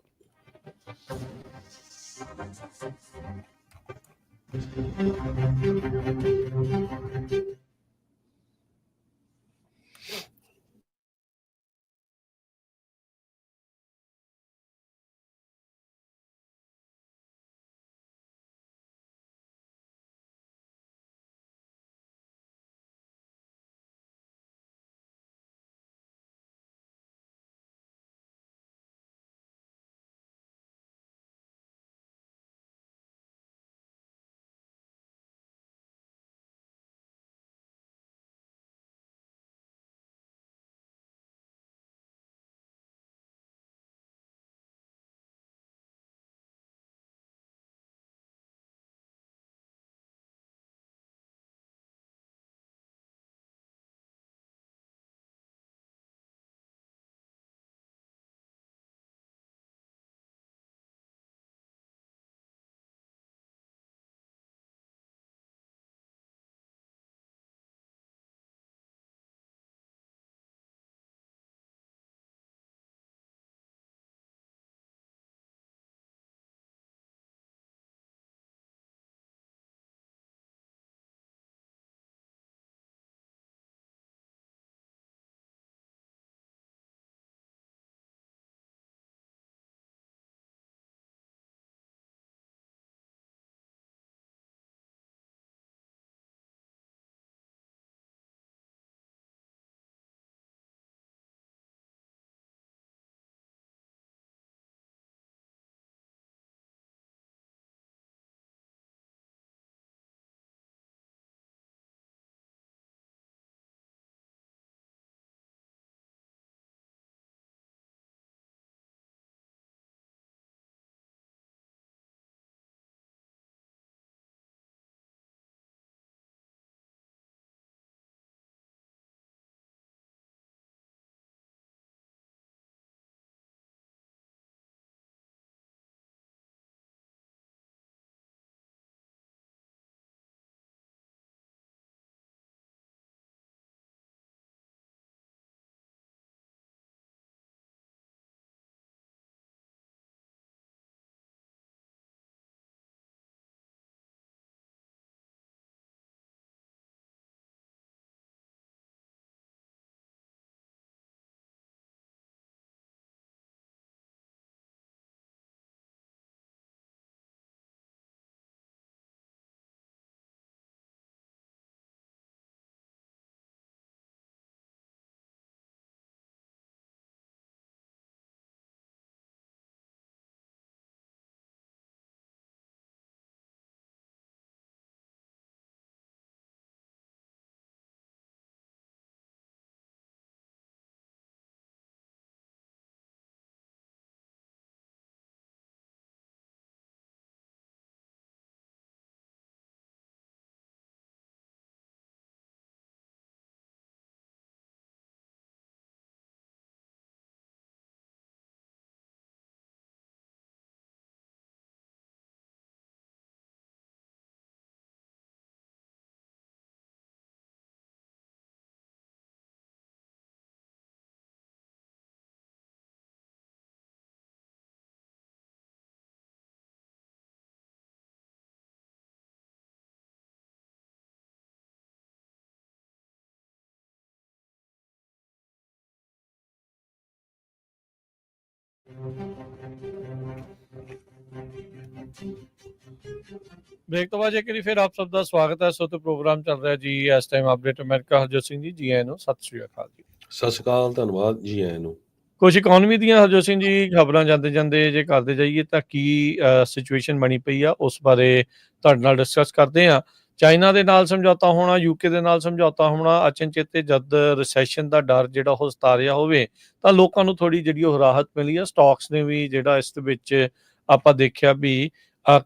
ब्रेक तो बाद एक बारी फिर आप सबका स्वागत है। सो तो प्रोग्राम चल रहा है जी इस time update America. Harjot Singh ji ਆਇਆਂ ਨੂੰ ਸਤਿ ਸ਼੍ਰੀ ਅਕਾਲ ਜੀ। ਸਤਿ ਸ਼੍ਰੀ ਅਕਾਲ, ਧੰਨਵਾਦ ਜੀ ਆਇਆਂ ਨੂੰ। ਕੁਝ ਇਕਨੋਮੀ ਦੀਆਂ ਹਰਜੋਤ ਸਿੰਘ ਜੀ ਖਬਰਾਂ ਜਾਂਦੇ ਜਾਂਦੇ ਜੇ ਕਰਦੇ ਜਾਈਏ ਤਾਂ ਕੀ ਸਿਚੁਏਸ਼ਨ ਬਣੀ ਪਈ ਆ ਉਸ ਬਾਰੇ ਤੁਹਾਡੇ ਨਾਲ ਡਿਸਕਸ ਕਰਦੇ ਆ। ਚਾਈਨਾ ਦੇ ਨਾਲ ਸਮਝੌਤਾ ਹੋਣਾ, ਯੂਕੇ ਦੇ ਨਾਲ ਸਮਝੌਤਾ ਹੋਣਾ, ਅਚਨਚੇਤੇ ਜਦ ਰਿਸੈਸ਼ਨ ਦਾ ਡਰ ਜਿਹੜਾ ਉਹ ਸਤਾ ਰਿਹਾ ਹੋਵੇ ਤਾਂ ਲੋਕਾਂ ਨੂੰ ਥੋੜੀ ਜਿਹੜੀ ਉਹ ਰਾਹਤ ਮਿਲੀ ਆ। ਸਟਾਕਸ ਨੇ ਵੀ ਜਿਹੜਾ ਇਸ ਦੇ ਵਿੱਚ ਆਪਾਂ ਦੇਖਿਆ ਵੀ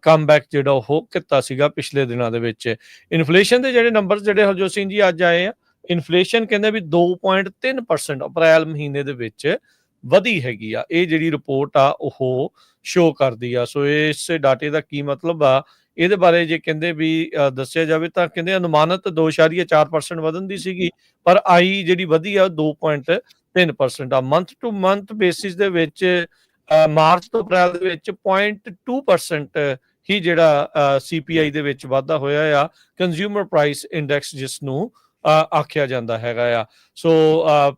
ਕਮਬੈਕ ਜਿਹੜਾ ਉਹ ਕੀਤਾ ਸੀਗਾ ਪਿਛਲੇ ਦਿਨਾਂ ਦੇ ਵਿੱਚ। ਇਨਫਲੇਸ਼ਨ ਦੇ ਜਿਹੜੇ ਨੰਬਰ ਜਿਹੜੇ ਹਰਜੋਤ ਸਿੰਘ ਜੀ ਅੱਜ ਆਏ ਆ, ਇਨਫਲੇਸ਼ਨ ਕਹਿੰਦੇ ਵੀ 2.3% ਅਪ੍ਰੈਲ ਮਹੀਨੇ ਦੇ ਵਿੱਚ ਵਧੀ ਹੈਗੀ ਆ। ਇਹ ਜਿਹੜੀ ਰਿਪੋਰਟ ਆ ਉਹ ਸ਼ੋ ਕਰਦੀ ਆ। ਸੋ ਇਸ ਡਾਟੇ ਦਾ ਕੀ ਮਤਲਬ ਆ ਇਹਦੇ ਬਾਰੇ ਜੇ ਕਹਿੰਦੇ ਵੀ ਦੱਸਿਆ ਜਾਵੇ ਤਾਂ ਕਹਿੰਦੇ ਅਨੁਮਾਨਿਤ 2.4% ਵਧਣ ਦੀ ਸੀਗੀ, ਪਰ ਆਈ ਜਿਹੜੀ ਵਧੀ ਆ 2.3% ਆ। ਮੰਥ ਟੂ ਮੰਥ ਬੇਸਿਸ ਦੇ ਵਿੱਚ ਮਾਰਚ ਤੋਂ ਅਪ੍ਰੈਲ ਦੇ ਵਿੱਚ 0.2% ਹੀ ਜਿਹੜਾ CPI ਦੇ ਵਿੱਚ ਵਾਧਾ ਹੋਇਆ ਆ, ਕੰਜ਼ਿਊਮਰ ਪ੍ਰਾਈਸ ਇੰਡੈਕਸ ਜਿਸ ਨੂੰ ਆਖਿਆ ਜਾਂਦਾ ਹੈਗਾ ਆ। ਸੋ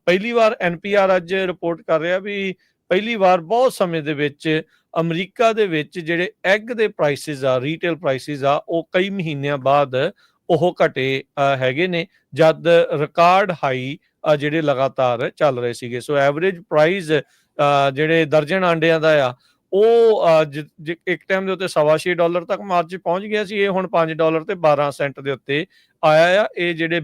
ਪਹਿਲੀ ਵਾਰ NPR ਅੱਜ ਰਿਪੋਰਟ ਕਰ ਰਿਹਾ ਵੀ ਪਹਿਲੀ ਵਾਰ ਬਹੁਤ ਸਮੇਂ ਦੇ ਵਿੱਚ ਅਮਰੀਕਾ ਦੇ ਵਿੱਚ ਜਿਹੜੇ ਐਗ ਦੇ ਪ੍ਰਾਈਸਿਸ ਆ, ਰੀਟੇਲ ਪ੍ਰਾਈਸਿਸ ਆ, ਉਹ ਕਈ ਮਹੀਨਿਆਂ ਬਾਅਦ ਉਹ ਘਟੇ ਹੈਗੇ ਨੇ, ਜਦ ਰਿਕਾਰਡ ਹਾਈ ਜਿਹੜੇ ਲਗਾਤਾਰ ਚੱਲ ਰਹੇ ਸੀਗੇ। ਸੋ ਐਵਰੇਜ ਪ੍ਰਾਈਸ ਜਿਹੜੇ ਦਰਜਨ ਆਂਡਿਆਂ ਦਾ ਆ ਉਹ ਇੱਕ ਟਾਈਮ ਦੇ ਉੱਤੇ $6.25 ਤੱਕ ਮਾਰਚ ਪਹੁੰਚ ਗਿਆ ਸੀ। ਇਹ ਹੁਣ $5.12 ਦੇ ਉੱਤੇ ਆਇਆ ਆ। ਇਹ ਜਿਹੜੇ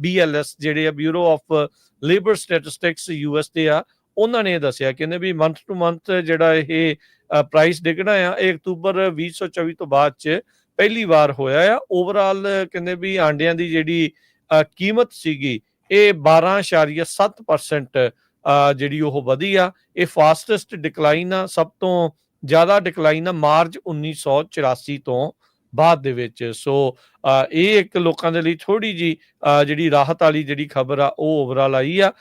BLS ਜਿਹੜੇ ਆ, bureau of labour statistics US ਦੇ ਆ, ਉਹਨਾਂ ਨੇ ਇਹ ਦੱਸਿਆ, ਕਹਿੰਦੇ ਵੀ ਮੰਥ ਟੂ ਮੰਥ ਜਿਹੜਾ ਇਹ ਪ੍ਰਾਈਸ ਡਿੱਗਣਾ ਆ ਇਹ ਅਕਤੂਬਰ 2024 ਤੋਂ ਬਾਅਦ ਚ ਪਹਿਲੀ ਵਾਰ ਹੋਇਆ ਆ। ਓਵਰਆਲ ਕਹਿੰਦੇ ਵੀ ਆਂਡਿਆਂ ਦੀ ਜਿਹੜੀ ਕੀਮਤ ਸੀਗੀ ਇਹ 12.7% ਜਿਹੜੀ ਉਹ ਵਧੀ ਆ। ਇਹ ਫਾਸਟੈਸਟ ਡਿਕਲਾਈਨ ਆ, ਸਭ ਤੋਂ ਜ਼ਿਆਦਾ ਡਿਕਲਾਈਨ ਆ ਮਾਰਚ 1984 ਤੋਂ ਬਾਅਦ ਦੇ ਵਿੱਚ। ਸੋ ਇਹ ਇੱਕ ਲੋਕਾਂ ਦੇ ਲਈ ਥੋੜੀ ਜੀ ਜਿਹੜੀ ਰਾਹਤ ਵਾਲੀ ਜਿਹੜੀ ਖਬਰ ਆ ਉਹ ਓਵਰਆਲ ਆਈ ਆ।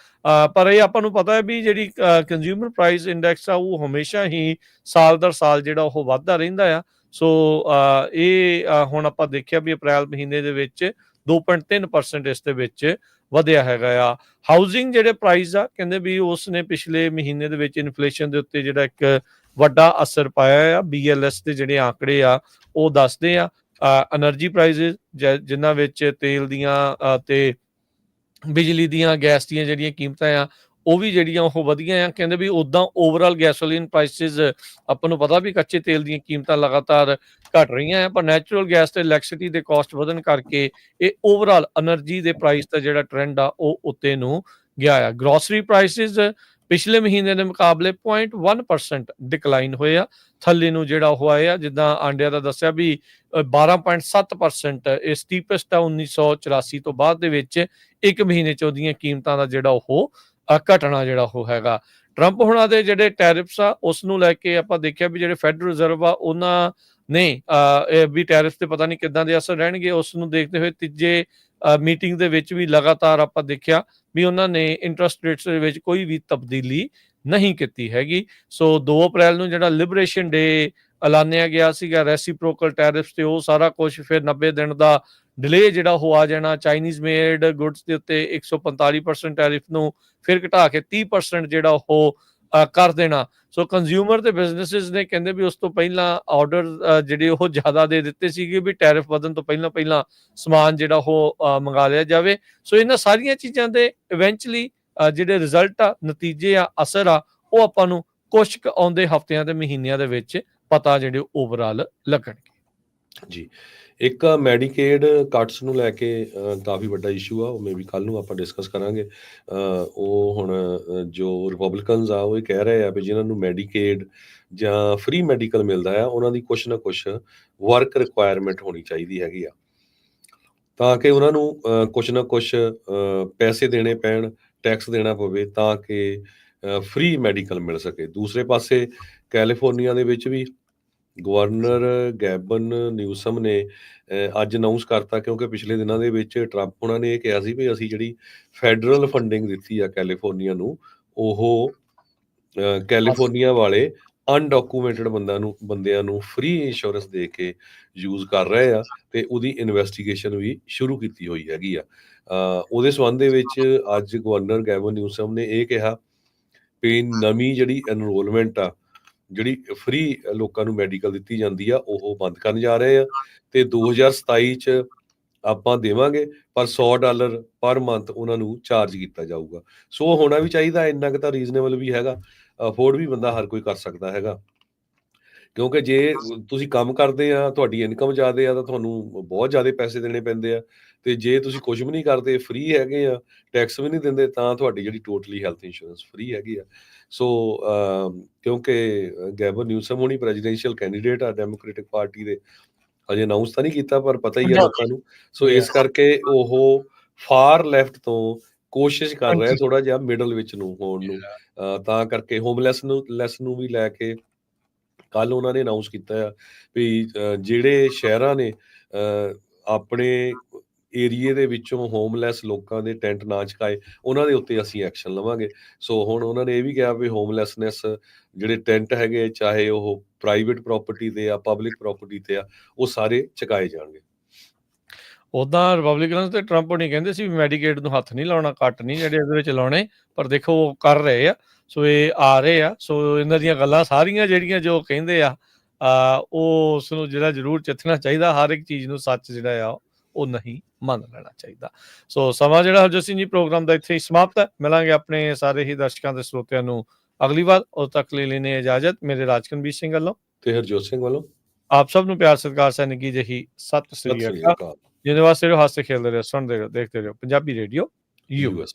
ਪਰ ਇਹ ਆਪਾਂ ਨੂੰ ਪਤਾ ਹੈ ਵੀ ਜਿਹੜੀ ਕੰਜ਼ਿਊਮਰ ਪ੍ਰਾਈਸ ਇੰਡੈਕਸ ਆ ਉਹ ਹਮੇਸ਼ਾ ਹੀ ਸਾਲ ਦਰ ਸਾਲ ਜਿਹੜਾ ਉਹ ਵੱਧਦਾ ਰਹਿੰਦਾ ਆ। ਸੋ ਇਹ ਹੁਣ ਆਪਾਂ ਦੇਖਿਆ ਵੀ ਅਪ੍ਰੈਲ ਮਹੀਨੇ ਦੇ ਵਿੱਚ 2.3% ਇਸ ਦੇ ਵਿੱਚ ਵਧਿਆ ਹੈਗਾ ਆ। ਹਾਊਸਿੰਗ ਜਿਹੜੇ ਪ੍ਰਾਈਸ ਆ ਕਹਿੰਦੇ ਵੀ ਉਸ ਨੇ ਪਿਛਲੇ ਮਹੀਨੇ ਦੇ ਵਿੱਚ ਇਨਫਲੇਸ਼ਨ ਦੇ ਉੱਤੇ ਜਿਹੜਾ ਇੱਕ ਵੱਡਾ ਅਸਰ ਪਾਇਆ ਆ। BLS ਦੇ ਜਿਹੜੇ ਆંકੜੇ ਆ ਉਹ ਦੱਸਦੇ ਆ એનર્ਜੀ ਪ੍ਰਾਈਸਿਸ ਜਿਨ੍ਹਾਂ ਵਿੱਚ ਤੇਲ ਦੀਆਂ ਤੇ ਬਿਜਲੀ ਦੀਆਂ, ਗੈਸ ਦੀਆਂ ਜਿਹੜੀਆਂ ਕੀਮਤਾਂ ਆ ਉਹ ਵੀ ਜਿਹੜੀਆਂ ਉਹ ਵਧੀਆਂ ਆ। ਕਹਿੰਦੇ ਵੀ ਉਦਾਂ ਓਵਰਆਲ ਗੈਸੋਲੀਨ ਪ੍ਰਾਈਸਿਸ ਆਪਾਂ ਨੂੰ ਪਤਾ ਵੀ ਕੱਚੇ ਤੇਲ ਦੀਆਂ ਕੀਮਤਾਂ ਲਗਾਤਾਰ ਘਟ ਰਹੀਆਂ ਆ, ਪਰ ਨੈਚੁਰਲ ਗੈਸ ਤੇ ਇਲੈਕਟ੍ਰਿਸਿਟੀ ਦੇ ਕਾਸਟ ਵਧਣ ਕਰਕੇ ਇਹ ਓਵਰਆਲ એનર્ਜੀ ਦੇ ਪ੍ਰਾਈਸ ਦਾ ਜਿਹੜਾ ਟ੍ਰੈਂਡ ਆ ਉਹ ਉੱਤੇ ਨੂੰ ਗਿਆ ਆ। ਗਰੋਸਰੀ ਪ੍ਰਾਈਸਿਸ ਪਿਛਲੇ ਮਹੀਨੇ ਦੇ ਮੁਕਾਬਲੇ 0.1% ਡਿਕਲਾਈਨ ਹੋਏ ਆ, ਥੱਲੇ ਨੂੰ ਜਿਹੜਾ ਉਹ ਆਏ ਆ। ਜਿੱਦਾਂ ਆਂਡਿਆਂ ਦਾ ਦੱਸਿਆ ਵੀ 12.7% ਇਹ ਸਟੀਪੈਸਟ ਆ 1984 ਤੋਂ ਬਾਅਦ ਦੇ ਵਿੱਚ ਇੱਕ ਮਹੀਨੇ ਚ ਉਹਦੀਆਂ ਕੀਮਤਾਂ ਦਾ ਜਿਹੜਾ ਉਹ ਘਟਣਾ ਜਿਹੜਾ ਉਹ ਹੈਗਾ। ਟਰੰਪ ਹੁਣਾਂ ਦੇ ਜਿਹੜੇ ਟੈਰਿਫਸ ਆ ਉਸ ਨੂੰ ਲੈ ਕੇ ਆਪਾਂ ਦੇਖਿਆ ਵੀ ਜਿਹੜੇ ਫੈਡਰਲ ਰਿਜ਼ਰਵ ਆ ਉਹਨਾਂ ਨੇ ਵੀ ਟੈਰਿਫ ਤੇ ਪਤਾ ਨਹੀਂ ਕਿੱਦਾਂ ਦੇ ਅਸਰ ਰਹਿਣਗੇ ਉਸ ਨੂੰ ਦੇਖਦੇ ਹੋਏ ਤੀਜੇ ਮੀਟਿੰਗ ਦੇ ਵਿੱਚ ਵੀ ਲਗਾਤਾਰ ਆਪਾਂ ਦੇਖਿਆ ਵੀ ਉਹਨਾਂ ਨੇ ਇੰਟਰਸਟ ਰੇਟਸ ਦੇ ਵਿੱਚ ਕੋਈ ਵੀ ਤਬਦੀਲੀ ਨਹੀਂ ਕੀਤੀ ਹੈਗੀ। ਸੋ 2 ਅਪ੍ਰੈਲ ਨੂੰ ਜਿਹੜਾ ਲਿਬਰੇਸ਼ਨ ਡੇ ਐਲਾਨਿਆ ਗਿਆ ਸੀਗਾ ਰੈਸੀਪ੍ਰੋਕਲ ਟੈਰਿਫਸ ਤੇ, ਉਹ ਸਾਰਾ ਕੁਝ ਫਿਰ 90 ਦਿਨ ਦਾ ਡਿਲੇ ਜਿਹੜਾ ਉਹ ਆ ਜਾਣਾ। ਚਾਈਨੀਜ਼ ਮੇਡ ਗੁੱਡਸ ਦੇ ਉੱਤੇ 145% ਟੈਰਿਫ ਨੂੰ ਫਿਰ ਘਟਾ ਕੇ 30% ਜਿਹੜਾ ਉਹ ਕਰ ਦੇਣਾ। ਸੋ ਕੰਜ਼ਿਊਮਰ ਤੇ ਬਿਜ਼ਨੈਸਿਸ ਨੇ ਕਹਿੰਦੇ ਵੀ ਉਸ ਤੋਂ ਪਹਿਲਾਂ ਆਰਡਰ ਜਿਹੜੇ ਉਹ ਜ਼ਿਆਦਾ ਦੇ ਦਿੱਤੇ ਸੀਗੇ ਵੀ ਟੈਰਿਫ ਵਧਣ ਤੋਂ ਪਹਿਲਾਂ ਸਮਾਨ ਜਿਹੜਾ ਉਹ ਮੰਗਾ ਲਿਆ ਜਾਵੇ। ਸੋ ਇਹਨਾਂ ਸਾਰੀਆਂ ਚੀਜ਼ਾਂ ਦੇ ਇਵੈਂਚੁਅਲੀ ਜਿਹੜੇ ਰਿਜ਼ਲਟ ਆ, ਨਤੀਜੇ ਆ, ਅਸਰ ਆ, ਉਹ ਆਪਾਂ ਨੂੰ ਕੁਝ ਆਉਂਦੇ ਹਫ਼ਤਿਆਂ ਤੇ ਮਹੀਨਿਆਂ ਦੇ ਵਿੱਚ ਪਤਾ ਜਿਹੜੇ ਓਵਰਆਲ ਲੱਗਣਗੇ ਜੀ। ਇੱਕ ਮੈਡੀਕੇਡ ਕੱਟਸ ਨੂੰ ਲੈ ਕੇ ਕਾਫੀ ਵੱਡਾ ਇਸ਼ੂ ਆ, ਉਹ ਮੇ ਵੀ ਕੱਲ ਨੂੰ ਆਪਾਂ ਡਿਸਕਸ ਕਰਾਂਗੇ। ਉਹ ਹੁਣ ਜੋ ਰਿਪਬਲਿਕਨਸ ਆ ਉਹ ਇਹ ਕਹਿ ਰਹੇ ਆ ਵੀ ਜਿਨ੍ਹਾਂ ਨੂੰ ਮੈਡੀਕੇਡ ਜਾਂ ਫ੍ਰੀ ਮੈਡੀਕਲ ਮਿਲਦਾ ਆ ਉਹਨਾਂ ਦੀ ਕੁਛ ਨਾ ਕੁਛ ਵਰਕ ਰਿਕੁਆਇਰਮੈਂਟ ਹੋਣੀ ਚਾਹੀਦੀ ਹੈਗੀ ਆ, ਤਾਂ ਕਿ ਉਹਨਾਂ ਨੂੰ ਕੁਛ ਨਾ ਕੁਛ ਪੈਸੇ ਦੇਣੇ ਪੈਣ, ਟੈਕਸ ਦੇਣਾ ਪਵੇ ਤਾਂ ਕਿ ਫ੍ਰੀ ਮੈਡੀਕਲ ਮਿਲ ਸਕੇ। ਦੂਸਰੇ ਪਾਸੇ ਕੈਲੀਫੋਰਨੀਆ ਦੇ ਵਿੱਚ ਵੀ ਗਵਰਨਰ ਗੈਬਨ ਨਿਊਸਮ ਨੇ ਅੱਜ ਅਨਾਊਂਸ ਕਰਤਾ, ਕਿਉਂਕਿ ਪਿਛਲੇ ਦਿਨਾਂ ਦੇ ਵਿੱਚ ਟਰੰਪ ਉਹਨਾਂ ਨੇ ਇਹ ਕਿਹਾ ਸੀ ਵੀ ਅਸੀਂ ਜਿਹੜੀ ਫੈਡਰਲ ਫੰਡਿੰਗ ਦਿੱਤੀ ਆ ਕੈਲੀਫੋਰਨੀਆ ਨੂੰ, ਉਹ ਕੈਲੀਫੋਰਨੀਆ ਵਾਲੇ ਅਨਡਾਕੂਮੈਂਟਡ ਬੰਦਿਆਂ ਨੂੰ ਫ੍ਰੀ ਇੰਸ਼ੋਰੈਂਸ ਦੇ ਕੇ ਯੂਜ਼ ਕਰ ਰਹੇ ਆ ਤੇ ਉਹਦੀ ਇਨਵੈਸਟੀਗੇਸ਼ਨ ਵੀ ਸ਼ੁਰੂ ਕੀਤੀ ਹੋਈ ਹੈਗੀ ਆ। ਉਹਦੇ ਸੰਬੰਧ ਦੇ ਵਿੱਚ ਅੱਜ ਗਵਰਨਰ ਗੈਬਨ ਨਿਊਸਮ ਨੇ ਇਹ ਕਿਹਾ ਵੀ ਨਵੀਂ ਜਿਹੜੀ ਐਨਰੋਲਮੈਂਟ ਆ, ਜਿਹੜੀ ਫ੍ਰੀ ਲੋਕਾਂ ਨੂੰ ਮੈਡੀਕਲ ਦਿੱਤੀ ਜਾਂਦੀ ਆ, ਉਹ ਬੰਦ ਕਰਨ ਜਾ ਰਹੇ ਆ ਤੇ 2027 ਚ ਆਪਾਂ ਦੇਵਾਂਗੇ, ਪਰ $100 ਪਰ ਮੰਥ ਉਹਨਾਂ ਨੂੰ ਚਾਰਜ ਕੀਤਾ ਜਾਊਗਾ। ਸੋ ਹੋਣਾ ਵੀ ਚਾਹੀਦਾ, ਇੰਨਾ ਕੁ ਤਾਂ ਰੀਜ਼ਨੇਬਲ ਵੀ ਹੈਗਾ, ਅਫੋਰਡ ਵੀ ਬੰਦਾ ਹਰ ਕੋਈ ਕਰ ਸਕਦਾ ਹੈਗਾ। ਕਿਉਂਕਿ ਜੇ ਤੁਸੀਂ ਕੰਮ ਕਰਦੇ ਆ, ਤੁਹਾਡੀ ਇਨਕਮ ਜ਼ਿਆਦੇ ਆ, ਤਾਂ ਤੁਹਾਨੂੰ ਬਹੁਤ ਜ਼ਿਆਦੇ ਪੈਸੇ ਦੇਣੇ ਪੈਂਦੇ ਆ, ਤੇ ਜੇ ਤੁਸੀਂ ਕੁਛ ਵੀ ਨਹੀਂ ਕਰਦੇ, ਫ੍ਰੀ ਹੈਗੇ ਆ, ਟੈਕਸ ਵੀ ਨਹੀਂ ਦਿੰਦੇ, ਤਾਂ ਤੁਹਾਡੀ ਜਿਹੜੀ ਟੋਟਲੀ ਹੈਲਥ ਇੰਸ਼ੋਰੈਂਸ ਫ੍ਰੀ ਹੈਗੀ ਆ। ਸੋ ਕਿਉਂਕਿ ਗੈਬਨ ਨਿਊਸਮ ਹੋਣੀ ਪ੍ਰੈਜ਼ੀਡੈਂਸ਼ੀਅਲ ਕੈਂਡੀਡੇਟ ਆ ਡੈਮੋਕ੍ਰੈਟਿਕ ਪਾਰਟੀ ਦੇ, ਹਜੇ ਅਨਾਊਂਸ ਤਾਂ ਨਹੀਂ ਕੀਤਾ, ਪਰ ਪਤਾ ਹੀ ਆ ਲੋਕਾਂ ਨੂੰ। ਸੋ ਇਸ ਕਰਕੇ ਉਹ ਫਾਰ ਲੈਫਟ ਤੋਂ ਕੋਸ਼ਿਸ਼ ਕਰ ਰਿਹਾ ਥੋੜਾ ਜਿਹਾ ਮਿਡਲ ਵਿੱਚ ਨੂੰ ਹੋਣ ਨੂੰ, ਤਾਂ ਕਰਕੇ ਹੋਮਲੈਸ ਨੂੰ ਵੀ ਲੈ ਕੇ ਕੱਲ ਉਹਨਾਂ ਨੇ ਅਨਾਊਂਸ ਕੀਤਾ ਆ ਵੀ ਜਿਹੜੇ ਸ਼ਹਿਰਾਂ ਨੇ ਆਪਣੇ ਏਰੀਏ ਦੇ ਵਿੱਚੋਂ ਹੋਮਲੈਸ ਲੋਕਾਂ ਦੇ ਟੈਂਟ ਨਾ ਚੁਕਾਏ, ਉਹਨਾਂ ਦੇ ਉੱਤੇ ਅਸੀਂ ਐਕਸ਼ਨ ਲਵਾਂਗੇ। ਸੋ ਹੁਣ ਉਹਨਾਂ ਨੇ ਇਹ ਵੀ ਕਿਹਾ ਵੀ ਹੋਮਲੈਸਨੈਸ ਜਿਹੜੇ ਟੈਂਟ ਹੈਗੇ, ਚਾਹੇ ਉਹ ਪ੍ਰਾਈਵੇਟ ਪ੍ਰਾਪਰਟੀ ਤੇ ਆ, ਪਬਲਿਕ ਪ੍ਰਾਪਰਟੀ ਤੇ ਆ, ਉਹ ਸਾਰੇ ਚੁਕਾਏ ਜਾਣਗੇ। ਉਦਾਂ ਰਿਪਬਲਿਕਨਸ ਤੇ ਟਰੰਪ ਹੋਣੀ ਕਹਿੰਦੇ ਸੀ ਵੀ ਮੈਡੀਕੇਡ ਨੂੰ ਹੱਥ ਨਹੀਂ ਲਾਉਣਾ, ਕੱਟ ਨਹੀਂ ਜਿਹੜੇ ਇਹਦੇ ਵਿੱਚ ਲਾਉਣੇ, ਪਰ ਦੇਖੋ ਉਹ ਕਰ ਰਹੇ ਆ। ਸੋ ਇਹ ਆ ਰਹੇ ਆ। ਸੋ ਇਹਨਾਂ ਦੀਆਂ ਗੱਲਾਂ ਸਾਰੀਆਂ ਜਿਹੜੀਆਂ ਜੋ ਕਹਿੰਦੇ ਆ, ਉਹ ਉਸ ਨੂੰ ਜਿਹੜਾ ਜ਼ਰੂਰ ਚਿੱਥਣਾ ਚਾਹੀਦਾ। ਹਰ ਇੱਕ ਚੀਜ਼ ਨੂੰ ਸੱਚ ਜਿਹੜਾ ਆ ਉਹ ਨਹੀਂ ਮੰਨ ਲੈਣਾ ਚਾਹੀਦਾ। ਸੋ ਸਮਾਂ ਜਿਹੜਾ ਹਰਜੋਤ ਸਿੰਘ ਜੀ ਪ੍ਰੋਗਰਾਮ ਦਾ ਇੱਥੇ ਹੀ ਸਮਾਪਤ ਹੈ। ਮਿਲਾਂਗੇ ਆਪਣੇ ਸਾਰੇ ਹੀ ਦਰਸ਼ਕਾਂ ਤੇ ਸਰੋਤਿਆਂ ਨੂੰ ਅਗਲੀ ਵਾਰ। ਉਦੋਂ ਤੱਕ ਲਈ ਲੈਣੇ ਇਜਾਜ਼ਤ ਮੇਰੇ ਰਾਜਕਨਵੀਰ ਸਿੰਘ ਵੱਲੋਂ ਤੇ ਹਰਜੋਤ ਸਿੰਘ ਵੱਲੋਂ ਆਪ ਸਭ ਨੂੰ ਪਿਆਰ ਸਤਿਕਾਰ ਸੈਨ ਕੀ ਜਿਹੀ ਸਤਿ ਸ੍ਰੀ ਅਕਾਲ। ਜਿਹਦੇ ਵਾਸਤੇ ਰਹੋ, ਹੱਸਦੇ ਖੇਲਦੇ ਰਹੋ, ਸੁਣਦੇ ਰਹੋ, ਦੇਖਦੇ ਰਹੋ ਪੰਜਾਬੀ ਰੇਡੀਓ ਯੂਐਸ।